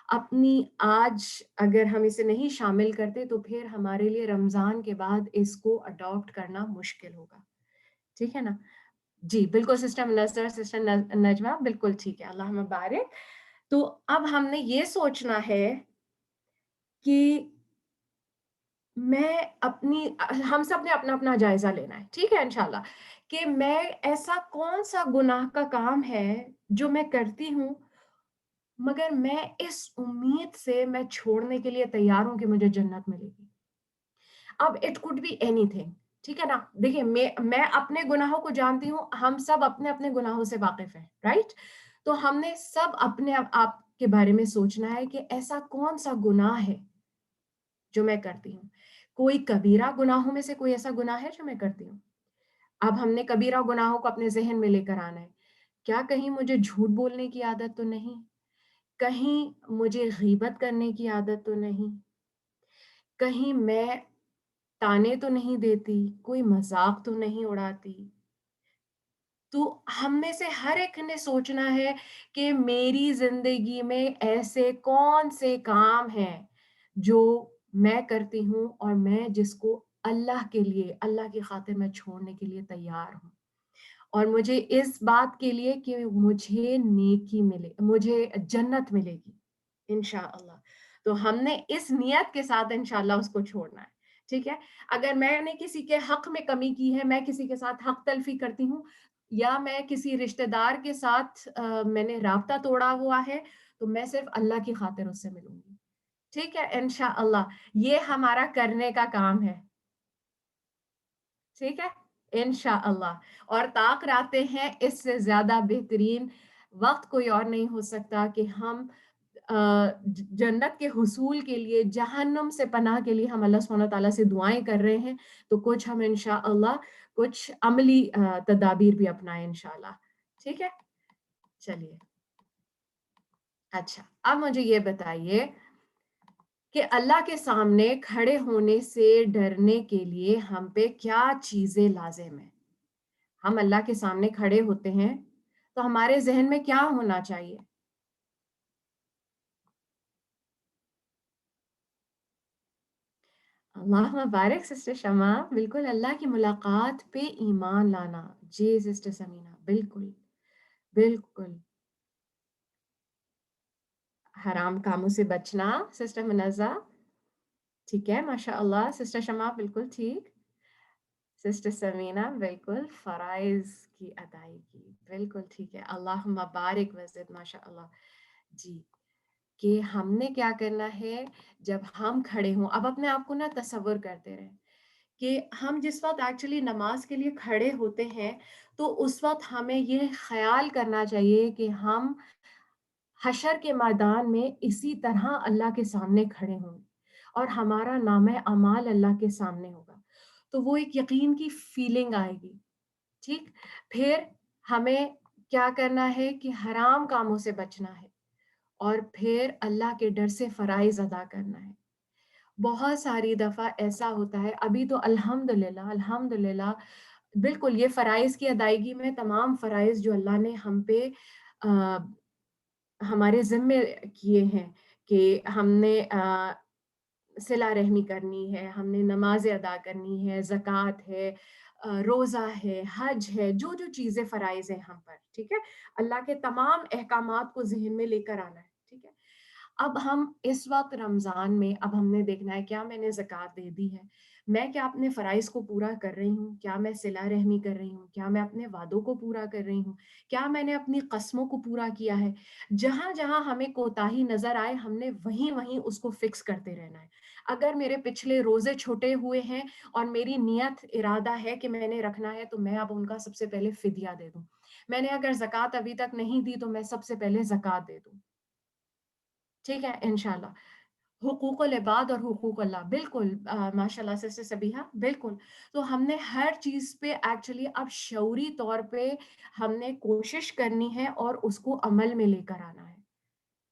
Speaker 3: اپنی آج اگر ہم اسے نہیں شامل کرتے تو پھر ہمارے لیے رمضان کے بعد اس کو اڈاپٹ کرنا مشکل ہوگا، ٹھیک ہے نا؟ جی بالکل سسٹر منصر، سسٹر نجمہ، بالکل ٹھیک ہے، اللہ مبارک۔ تو اب ہم نے یہ سوچنا ہے کہ میں اپنی، ہم سب نے اپنا اپنا جائزہ لینا ہے، ٹھیک ہے انشاءاللہ، کہ میں ایسا کون سا گناہ کا کام ہے جو میں کرتی ہوں مگر میں اس امید سے میں چھوڑنے کے لیے تیار ہوں کہ مجھے جنت ملے گی۔ اب it could be anything, ٹھیک ہے نا؟ دیکھیں میں اپنے گناہوں کو جانتی ہوں، ہم سب اپنے اپنے گناہوں سے واقف ہیں، رائٹ؟ تو ہم نے سب اپنے آپ کے بارے میں سوچنا ہے کہ ایسا کون سا گناہ ہے جو میں کرتی ہوں۔ کوئی کبیرہ گناہوں میں سے کوئی ایسا گناہ ہے جو میں کرتی ہوں؟ اب ہم نے کبیرہ گناہوں کو اپنے ذہن میں لے کر آنا ہے۔ کیا کہیں مجھے جھوٹ بولنے کی عادت تو نہیں؟ کہیں مجھے غیبت کرنے کی عادت تو نہیں؟ کہیں میں تانے تو نہیں دیتی؟ کوئی مذاق تو نہیں اڑاتی؟ تو ہم میں سے ہر ایک نے سوچنا ہے کہ میری زندگی میں ایسے کون سے کام ہیں جو میں کرتی ہوں اور میں جس کو اللہ کے لیے، اللہ کی خاطر میں چھوڑنے کے لیے تیار ہوں، اور مجھے اس بات کے لیے کہ مجھے نیکی ملے، مجھے جنت ملے گی انشاءاللہ۔ تو ہم نے اس نیت کے ساتھ انشاءاللہ اس کو چھوڑنا ہے، ٹھیک ہے؟ اگر میں نے کسی کے حق میں کمی کی ہے، میں کسی کے ساتھ حق تلفی کرتی ہوں یا میں کسی رشتہ دار کے ساتھ میں نے رابطہ توڑا ہوا ہے، تو میں صرف اللہ کی خاطر اس سے ملوں گی، ٹھیک ہے انشاءاللہ۔ یہ ہمارا کرنے کا کام ہے، ٹھیک ہے انشاءاللہ۔ اور طاق رہتے ہیں اس سے زیادہ بہترین وقت کوئی اور نہیں ہو سکتا کہ ہم جنت کے حصول کے لیے، جہنم سے پناہ کے لیے ہم اللہ سبحانہ وتعالیٰ سے دعائیں کر رہے ہیں، تو کچھ ہم انشاءاللہ کچھ عملی تدابیر بھی اپنائیں انشاءاللہ، ٹھیک ہے؟ چلیے اچھا اب مجھے یہ بتائیے کہ اللہ کے سامنے کھڑے ہونے سے ڈرنے کے لیے ہم پہ کیا چیزیں لازم ہیں؟ ہم اللہ کے سامنے کھڑے ہوتے ہیں تو ہمارے ذہن میں کیا ہونا چاہیے؟ اللہ مبارک سسٹر شمع، بالکل اللہ کی ملاقات پہ ایمان لانا، جی سسٹر سمینہ، بالکل بالکل۔ حرام کاموں سے بچنا سسٹر منزہ، ٹھیک ہے ماشاء اللہ۔ سسٹر شمع بالکل ٹھیک، سسٹر سمینہ بالکل فرائض کی ادائیگی، بالکل ٹھیک ہے، اللہ مبارک وزد ماشاء اللہ۔ جی کہ ہم نے کیا کرنا ہے جب ہم کھڑے ہوں، اب اپنے آپ کو نا تصور کرتے رہیں کہ ہم جس وقت ایکچولی نماز کے لیے کھڑے ہوتے ہیں تو اس وقت ہمیں یہ خیال کرنا چاہیے کہ ہم حشر کے میدان میں اسی طرح اللہ کے سامنے کھڑے ہوں اور ہمارا نامہ اعمال اللہ کے سامنے ہوگا، تو وہ ایک یقین کی فیلنگ آئے گی، ٹھیک؟ پھر ہمیں کیا کرنا ہے کہ حرام کاموں سے بچنا ہے اور پھر اللہ کے ڈر سے فرائض ادا کرنا ہے۔ بہت ساری دفعہ ایسا ہوتا ہے، ابھی تو الحمدللہ بالکل یہ فرائض کی ادائیگی میں تمام فرائض جو اللہ نے ہم پہ ہمارے ذمے کیے ہیں کہ ہم نے صلہ رحمی کرنی ہے، ہم نے نمازیں ادا کرنی ہے، زکوٰۃ ہے، روزہ ہے، حج ہے، جو جو چیزیں فرائض ہیں ہم پر، ٹھیک ہے، اللہ کے تمام احکامات کو ذہن میں لے کر آنا ہے، ٹھیک ہے۔ اب ہم اس وقت رمضان میں اب ہم نے دیکھنا ہے کیا میں نے زکوٰۃ دے دی ہے، میں کیا اپنے فرائض کو پورا کر رہی ہوں، کیا میں صلہ رحمی کر رہی ہوں، کیا میں اپنے وعدوں کو پورا کر رہی ہوں، کیا میں نے اپنی قسموں کو پورا کیا ہے۔ جہاں جہاں ہمیں کوتاہی نظر آئے ہم نے وہیں وہیں اس کو فکس کرتے رہنا ہے۔ اگر میرے پچھلے روزے چھوٹے ہوئے ہیں اور میری نیت ارادہ ہے کہ میں نے رکھنا ہے تو میں اب ان کا سب سے پہلے فدیہ دے دوں۔ میں نے اگر زکوٰۃ ابھی تک نہیں دی تو میں سب سے پہلے زکوٰۃ دے دوں، ٹھیک ہے انشاءاللہ۔ حقوق العباد اور حقوق اللہ، بالکل ماشاء اللہ سے سبیحہ، بالکل۔ تو ہم نے ہر چیز پہ ایکچولی اب شعوری طور پہ ہم نے کوشش کرنی ہے اور اس کو عمل میں لے کر آنا ہے،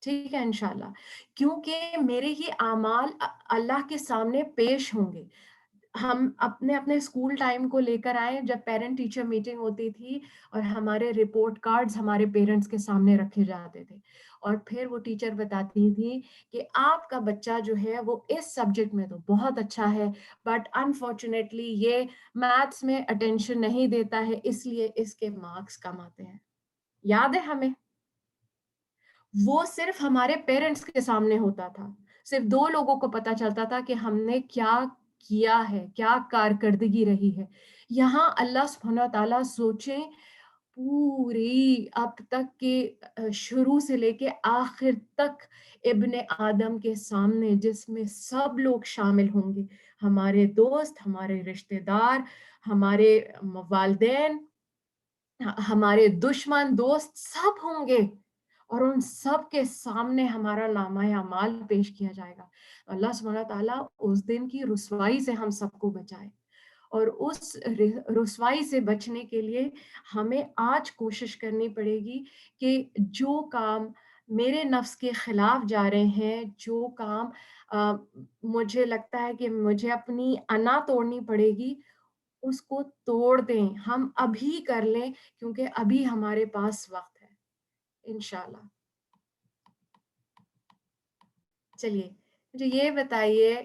Speaker 3: ٹھیک ہے انشاءاللہ، کیونکہ میرے ہی اعمال اللہ کے سامنے پیش ہوں گے۔ ہم اپنے اپنے اسکول ٹائم کو لے کر آئے جب پیرنٹ ٹیچر میٹنگ ہوتی تھی اور ہمارے رپورٹ کارڈز ہمارے پیرنٹس کے سامنے رکھے جاتے تھے، اور پھر وہ ٹیچر بتاتی تھی کہ آپ کا بچہ جو ہے وہ اس سبجیکٹ میں تو بہت اچھا ہے بٹ انفارچونیٹلی یہ میتھس میں اٹینشن نہیں دیتا ہے اس لیے اس کے مارکس کم آتے ہیں۔ یاد ہے ہمیں؟ وہ صرف ہمارے پیرنٹس کے سامنے ہوتا تھا، صرف دو لوگوں کو پتا چلتا تھا کہ ہم نے کیا کیا ہے، کیا کارکردگی رہی ہے۔ یہاں اللہ سبحانہ تعالیٰ سوچیں پوری اب تک کے شروع سے لے کے آخر تک ابن آدم کے سامنے جس میں سب لوگ شامل ہوں گے، ہمارے دوست، ہمارے رشتہ دار، ہمارے والدین، ہمارے دشمن دوست سب ہوں گے، اور ان سب کے سامنے ہمارا نامہ اعمال پیش کیا جائے گا۔ اللہ سبحانہ تعالیٰ اس دن کی رسوائی سے ہم سب کو بچائے، اور اس رسوائی سے بچنے کے لیے ہمیں آج کوشش کرنی پڑے گی کہ جو کام میرے نفس کے خلاف جا رہے ہیں، جو کام مجھے لگتا ہے کہ مجھے اپنی انا توڑنی پڑے گی، اس کو توڑ دیں، ہم ابھی کر لیں، کیونکہ ابھی ہمارے پاس وقت ہے انشاءاللہ۔ چلیے مجھے یہ بتائیے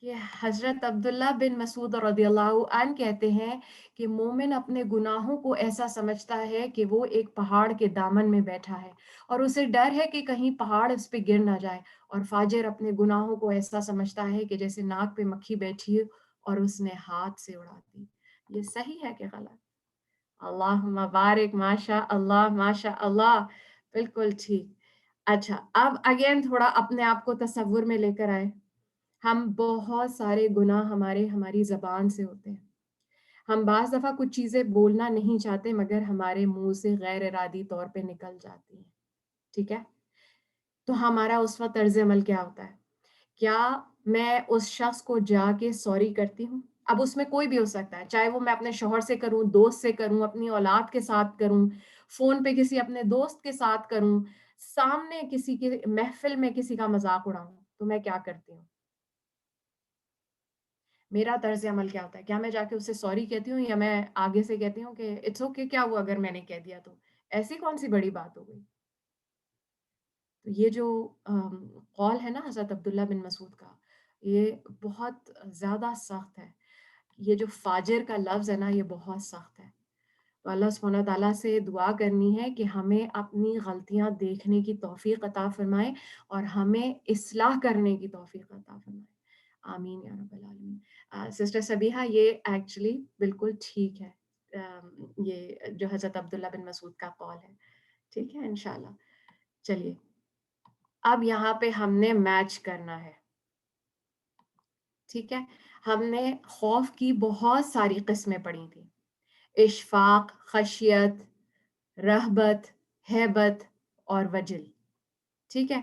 Speaker 3: کہ حضرت عبداللہ بن مسعود رضی اللہ عنہ کہتے ہیں کہ مومن اپنے گناہوں کو ایسا سمجھتا ہے کہ وہ ایک پہاڑ کے دامن میں بیٹھا ہے اور اسے ڈر ہے کہ کہیں پہاڑ اس پہ گر نہ جائے، اور فاجر اپنے گناہوں کو ایسا سمجھتا ہے کہ جیسے ناک پہ مکھی بیٹھی ہے اور اس نے ہاتھ سے اڑا دی۔ یہ صحیح ہے کہ غلط؟ اللہم بارک، ماشاء اللہ ماشاء اللہ، بالکل ٹھیک۔ اچھا اب اگین تھوڑا اپنے آپ کو تصور میں لے کر آئے۔ ہم بہت سارے گناہ ہماری زبان سے ہوتے ہیں، ہم بعض دفعہ کچھ چیزیں بولنا نہیں چاہتے مگر ہمارے منہ سے غیر ارادی طور پہ نکل جاتی ہیں، ٹھیک ہے؟ تو ہمارا اس وقت طرز عمل کیا ہوتا ہے؟ کیا میں اس شخص کو جا کے سوری کرتی ہوں؟ اب اس میں کوئی بھی ہو سکتا ہے، چاہے وہ میں اپنے شوہر سے کروں، دوست سے کروں، اپنی اولاد کے ساتھ کروں، فون پہ کسی اپنے دوست کے ساتھ کروں، سامنے کسی کے محفل میں کسی کا مذاق اڑاؤں، تو میں کیا کرتی ہوں؟ میرا طرز عمل کیا ہوتا ہے؟ کیا میں جا کے اسے سوری کہتی ہوں یا میں آگے سے کہتی ہوں کہ اٹس اوکے، کیا ہوا اگر میں نے کہہ دیا تو، ایسی کون سی بڑی بات ہو گئی؟ تو یہ جو قول ہے نا حضرت عبداللہ بن مسعود کا، یہ بہت زیادہ سخت ہے۔ یہ جو فاجر کا لفظ ہے نا، یہ بہت سخت ہے۔ تو اللہ سبحانہ تعالیٰ سے دعا کرنی ہے کہ ہمیں اپنی غلطیاں دیکھنے کی توفیق عطا فرمائے اور ہمیں اصلاح کرنے کی توفیق عطا فرمائے، آمین یا رب العالمین۔ سسٹر سبیحہ یہ ایکچولی بالکل ٹھیک ہے، یہ جو حضرت عبداللہ بن مسعود کا قول ہے، ٹھیک ہے انشاءاللہ۔ چلیے اب یہاں پہ ہم نے میچ کرنا ہے، ٹھیک ہے؟ ہم نے خوف کی بہت ساری قسمیں پڑھی تھیں، اشفاق، خشیت، رہبت، ہیبت اور وجل، ٹھیک ہے؟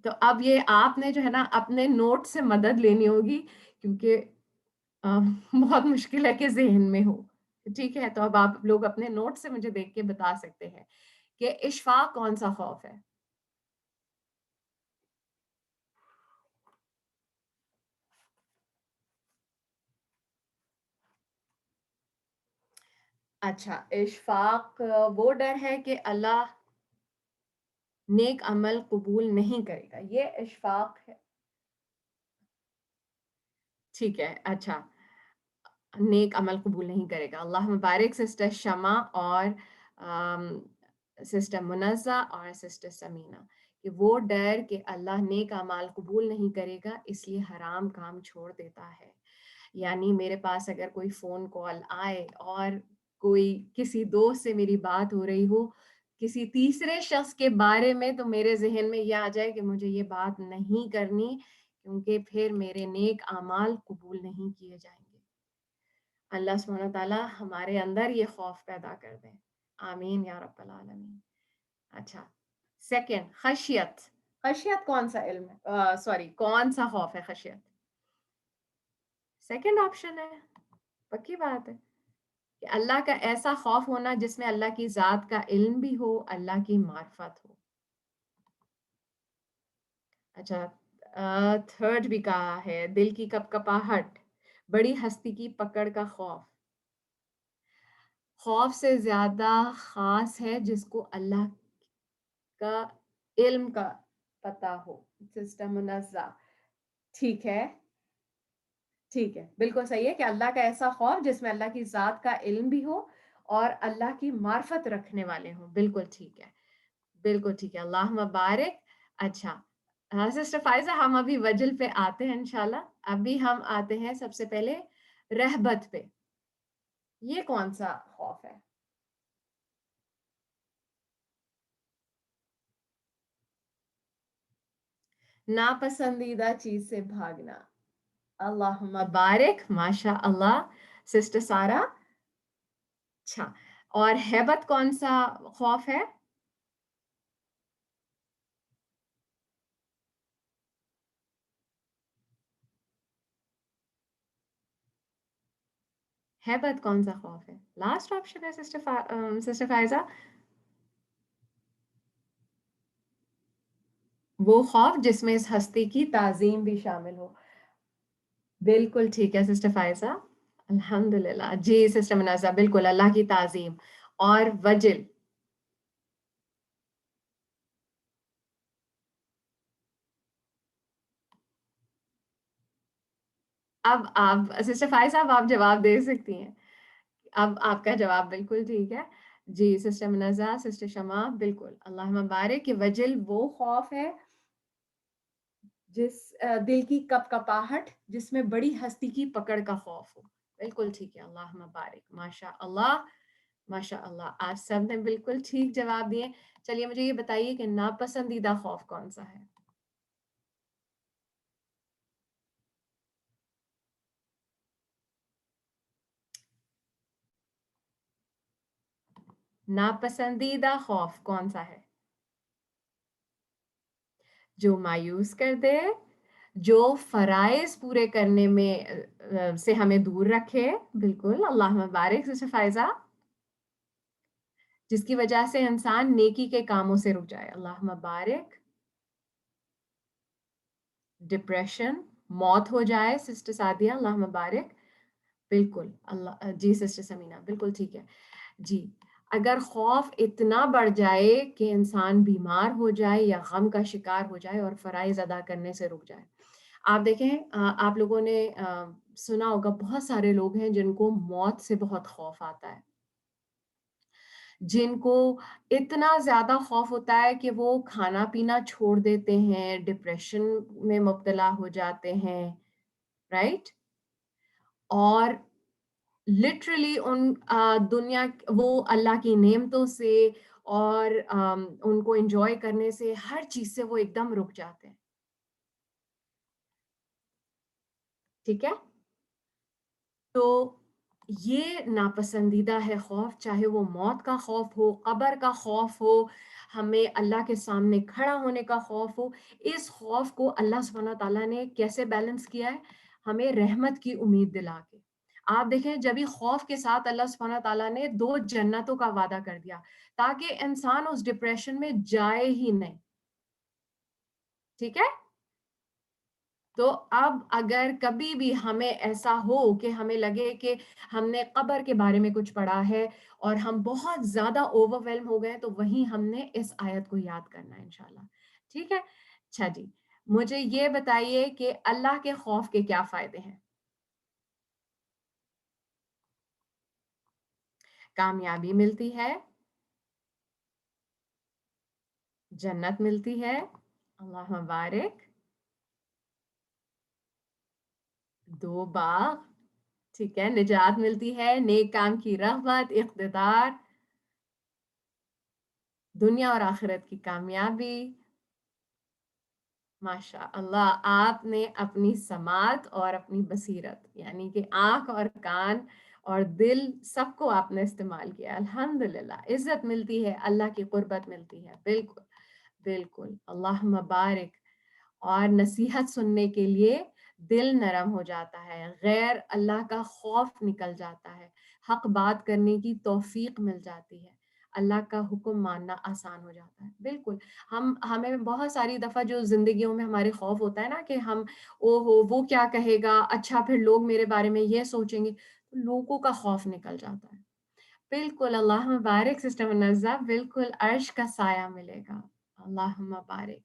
Speaker 3: تو اب یہ آپ نے جو ہے نا اپنے نوٹ سے مدد لینی ہوگی، کیونکہ بہت مشکل ہے کہ ذہن میں ہو، ٹھیک ہے؟ تو اب آپ لوگ اپنے نوٹ سے مجھے دیکھ کے بتا سکتے ہیں کہ اشفاق کون سا خوف ہے؟ اچھا، اشفاق وہ ڈر ہے کہ اللہ نیک عمل قبول نہیں کرے گا، یہ اشفاق ہے، ٹھیک ہے، اچھا، نیک عمل قبول نہیں کرے گا. اللہ مبارک سسٹر شمع اور سسٹر منزہ اور سسٹر سمینہ، کہ وہ ڈر کہ اللہ نیک اعمال قبول نہیں کرے گا اس لیے حرام کام چھوڑ دیتا ہے. یعنی میرے پاس اگر کوئی فون کال آئے اور کوئی کسی دوست سے میری بات ہو رہی ہو کسی تیسرے شخص کے بارے میں، تو میرے ذہن میں یہ آ جائے کہ مجھے یہ بات نہیں کرنی کیونکہ پھر میرے نیک اعمال قبول نہیں کیے جائیں گے. اللہ سبحانہ تعالیٰ ہمارے اندر یہ خوف پیدا کر دیں. آمین یا رب العالمین. اچھا، سیکنڈ، خشیت. خشیت کون سا علم ہے؟ سوری، کون سا خوف ہے خشیت؟ سیکنڈ آپشن ہے. پکی بات ہے کہ اللہ کا ایسا خوف ہونا جس میں اللہ کی ذات کا علم بھی ہو، اللہ کی معرفت ہو. اچھا، تھرڈ بھی کہا ہے دل کی کپکپاہٹ، بڑی ہستی کی پکڑ کا خوف. خوف سے زیادہ خاص ہے جس کو اللہ کا علم کا پتہ ہو. سسٹم منزہ، ٹھیک ہے، ٹھیک ہے، بالکل صحیح ہے کہ اللہ کا ایسا خوف جس میں اللہ کی ذات کا علم بھی ہو اور اللہ کی معرفت رکھنے والے ہوں. بالکل ٹھیک ہے، بالکل ٹھیک ہے. اللہ مبارک. اچھا سسٹر فائزہ، ہم ابھی وجل پہ آتے ہیں انشاءاللہ. ابھی ہم آتے ہیں سب سے پہلے رہبت پہ. یہ کون سا خوف ہے؟ ناپسندیدہ چیز سے بھاگنا. اللہ مبارک، ماشاء اللہ سسٹر سارا. اچھا، اور ہیبت کون سا خوف ہے؟ ہیبت کون سا خوف ہے؟ لاسٹ آپشن ہے سسٹر فائزہ. وہ خوف جس میں اس ہستی کی تعظیم بھی شامل ہو. بالکل ٹھیک ہے سسٹر فائزہ، الحمدللہ. جی سسٹر منازہ، بالکل اللہ کی تعظیم. اور وجل. اب آپ سسٹر فائزہ، اب آپ جواب دے سکتی ہیں. اب آپ کا جواب بالکل ٹھیک ہے. جی سسٹر منازہ، سسٹر شمع، بالکل اللہ مبارک کہ وجل وہ خوف ہے جس دل کی کپکپاہٹ جس میں بڑی ہستی کی پکڑ کا خوف ہو. بالکل ٹھیک ہے، اللہ مبارک، ماشاء اللہ، ماشاء اللہ. آپ سب نے بالکل ٹھیک جواب دیے. چلیے مجھے یہ بتائیے کہ ناپسندیدہ خوف کون سا ہے؟ ناپسندیدہ خوف کون سا ہے؟ جو مایوس کر دے، جو فرائض پورے کرنے میں سے ہمیں دور رکھے. بالکل اللہ مبارک سسٹر فائزہ. جس کی وجہ سے انسان نیکی کے کاموں سے رک جائے. اللہ مبارک. ڈپریشن، موت ہو جائے سسٹر سعدیہ، اللہ مبارک. بالکل اللہ. جی سسٹر سمینہ، بالکل ٹھیک ہے. جی، اگر خوف اتنا بڑھ جائے کہ انسان بیمار ہو جائے یا غم کا شکار ہو جائے اور فرائض ادا کرنے سے رک جائے. آپ دیکھیں، آپ لوگوں نے سنا ہوگا بہت سارے لوگ ہیں جن کو موت سے بہت خوف آتا ہے، جن کو اتنا زیادہ خوف ہوتا ہے کہ وہ کھانا پینا چھوڑ دیتے ہیں، ڈپریشن میں مبتلا ہو جاتے ہیں، رائٹ؟ اور لٹرلی ان دنیا، وہ اللہ کی نعمتوں سے اور ان کو انجوائے کرنے سے، ہر چیز سے وہ ایک دم رک جاتے ہیں. ٹھیک ہے، تو یہ ناپسندیدہ ہے خوف، چاہے وہ موت کا خوف ہو، قبر کا خوف ہو، ہمیں اللہ کے سامنے کھڑا ہونے کا خوف ہو. اس خوف کو اللہ سبحانہ تعالیٰ نے کیسے بیلنس کیا ہے؟ ہمیں رحمت کی امید دلا کے. آپ دیکھیں، جبھی خوف کے ساتھ اللہ سبحانہ تعالیٰ نے 2 جنتوں کا وعدہ کر دیا تاکہ انسان اس ڈپریشن میں جائے ہی نہیں. ٹھیک ہے، تو اب اگر کبھی بھی ہمیں ایسا ہو کہ ہمیں لگے کہ ہم نے قبر کے بارے میں کچھ پڑھا ہے اور ہم بہت زیادہ اوور ویلم ہو گئے، تو وہیں ہم نے اس آیت کو یاد کرنا ہے انشاءاللہ. ٹھیک ہے. اچھا جی، مجھے یہ بتائیے کہ اللہ کے خوف کے کیا فائدے ہیں؟ کامیابی ملتی ہے، جنت ملتی ہے، اللہ مبارک، 2 باغ، ٹھیک ہے، نجات ملتی ہے، نیک کام کی رغبت، اقتدار، دنیا اور آخرت کی کامیابی. ماشاء اللہ آپ نے اپنی سماعت اور اپنی بصیرت یعنی کہ آنکھ اور کان اور دل سب کو آپ نے استعمال کیا. الحمدللہ عزت ملتی ہے، اللہ کی قربت ملتی ہے. بالکل بالکل، اللہ مبارک. اور نصیحت سننے کے لیے دل نرم ہو جاتا ہے، غیر اللہ کا خوف نکل جاتا ہے، حق بات کرنے کی توفیق مل جاتی ہے، اللہ کا حکم ماننا آسان ہو جاتا ہے. بالکل، ہمیں بہت ساری دفعہ جو زندگیوں میں ہمارے خوف ہوتا ہے نا کہ ہم او ہو وہ کیا کہے گا، اچھا پھر لوگ میرے بارے میں یہ سوچیں گے، تو لوگوں کا خوف نکل جاتا ہے. بالکل، اللہ مبارک سسٹر منزہ، بالکل عرش کا سایہ ملے گا. اللہ مبارک.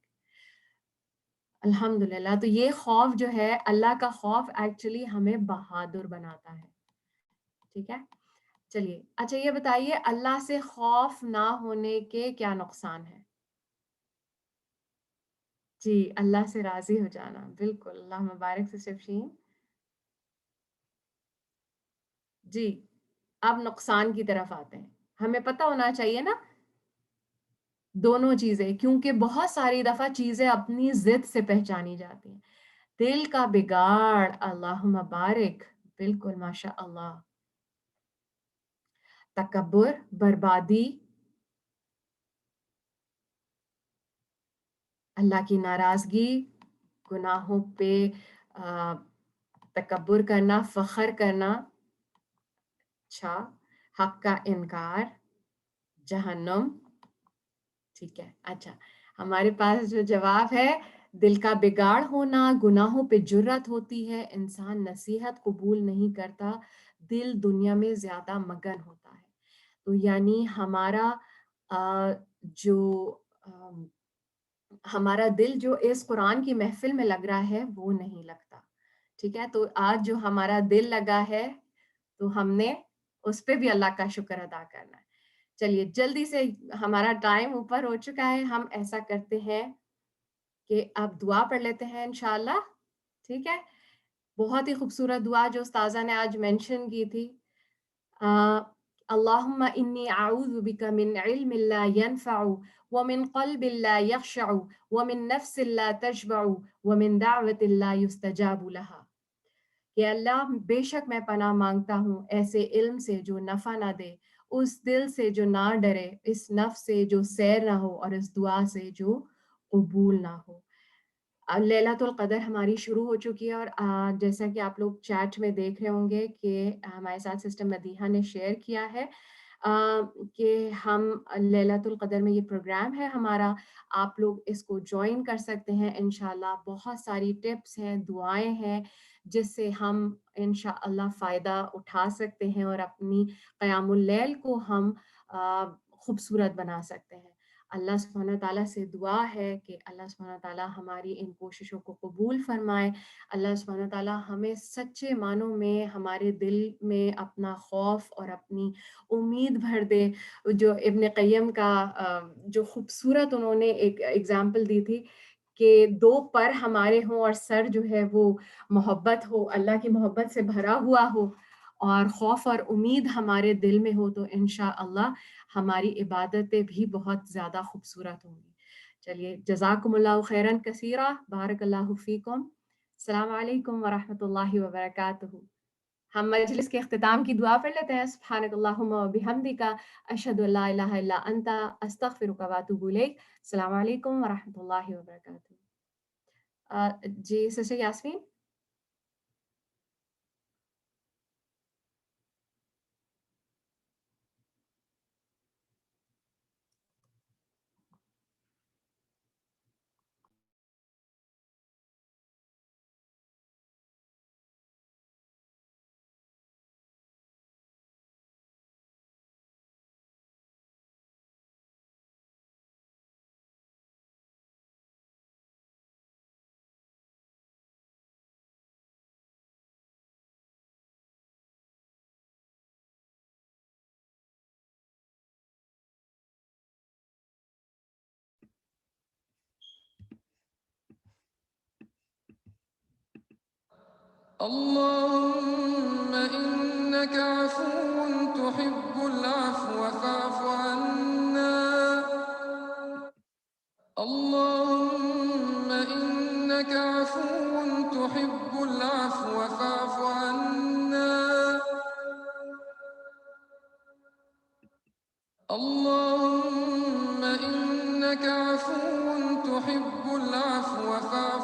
Speaker 3: الحمدللہ. تو یہ خوف جو ہے اللہ کا خوف ایکچولی ہمیں بہادر بناتا ہے. ٹھیک ہے، چلیے اچھا یہ بتائیے اللہ سے خوف نہ ہونے کے کیا نقصان ہے؟ جی، اللہ سے راضی ہو جانا. بالکل، اللہ مبارک سے شفشین. جی، اب نقصان کی طرف آتے ہیں. ہمیں پتہ ہونا چاہیے نا دونوں چیزیں، کیونکہ بہت ساری دفعہ چیزیں اپنی ضد سے پہچانی جاتی ہیں. دل کا بگاڑ، اللہ مبارک، بالکل ماشاء اللہ. تکبر، بربادی، اللہ کی ناراضگی، گناہوں پہ تکبر کرنا، فخر کرنا، اچھا، حق کا انکار، جہنم. ٹھیک ہے، اچھا ہمارے پاس جو جواب ہے دل کا بگاڑ ہونا، گناہوں پہ جرت ہوتی ہے، انسان نصیحت قبول نہیں کرتا، دل دنیا میں زیادہ مگن ہوتا ہے. تو یعنی جو ہمارا دل جو اس قرآن کی محفل میں لگ رہا ہے وہ نہیں لگتا. ٹھیک ہے، تو آج جو ہمارا دل لگا ہے تو ہم نے اس پہ بھی اللہ کا شکر ادا کرنا ہے. چلیے جلدی سے، ہمارا ٹائم اوپر ہو چکا ہے. ہم ایسا کرتے ہیں کہ اب دعا پڑھ لیتے ہیں انشاءاللہ. ٹھیک ہے، بہت ہی خوبصورت دعا جو استاذہ نے آج مینشن کی تھی. اللہم انی اعوذ بک من علم لا ينفع ومن قلب لا يخشع ومن نفس لا تشبع ومن دعوت لا يستجاب لها. کہ اللہ بے شک میں پناہ مانگتا ہوں ایسے علم سے جو نفع نہ دے، اس دل سے جو نہ ڈرے، اس نفس سے جو سیر نہ ہو، اور اس دعا سے جو قبول نہ ہو. لیلۃ القدر ہماری شروع ہو چکی ہے، اور جیسا کہ آپ لوگ چیٹ میں دیکھ رہے ہوں گے کہ ہمارے ساتھ سسٹر مدیحہ نے شیئر کیا ہے کہ ہم لیلۃ القدر میں یہ پروگرام ہے ہمارا، آپ لوگ اس کو جوائن کر سکتے ہیں انشاءاللہ. بہت ساری ٹپس ہیں، دعائیں ہیں جس سے ہم انشاءاللہ فائدہ اٹھا سکتے ہیں اور اپنی قیام اللیل کو ہم خوبصورت بنا سکتے ہیں. اللہ سبحانہ تعالیٰ سے دعا ہے کہ اللہ سبحانہ تعالیٰ ہماری ان کوششوں کو قبول فرمائے. اللہ سبحانہ تعالیٰ ہمیں سچے معنوں میں ہمارے دل میں اپنا خوف اور اپنی امید بھر دے. جو ابن قیم کا جو خوبصورت انہوں نے ایک ایگزامپل دی تھی کہ 2 پر ہمارے ہوں اور سر جو ہے وہ محبت ہو، اللہ کی محبت سے بھرا ہوا ہو، اور خوف اور امید ہمارے دل میں ہو، تو انشاءاللہ ہماری عبادتیں بھی بہت زیادہ خوبصورت ہوں گی. چلیے جزاکم اللہ خیرن کثیرہ، بارک اللہ فیکم. السلام علیکم ورحمۃ اللہ وبرکاتہ. ہم مجلس کے اختتام کی دعا پڑھ لیتے ہیں. سبحانک اللہم و بحمدک، اشہد ان لا الہ الا انت، استغفرک و اتوب الیک. السلام علیکم ورحمۃ اللہ وبرکاتہ. جی سسٹر یاسمین.
Speaker 7: اللهم إنك عفو تحب العفو فاعف عنا. اللهم إنك عفو تحب العفو فاعف عنا. اللهم إنك عفو تحب العفو فاعف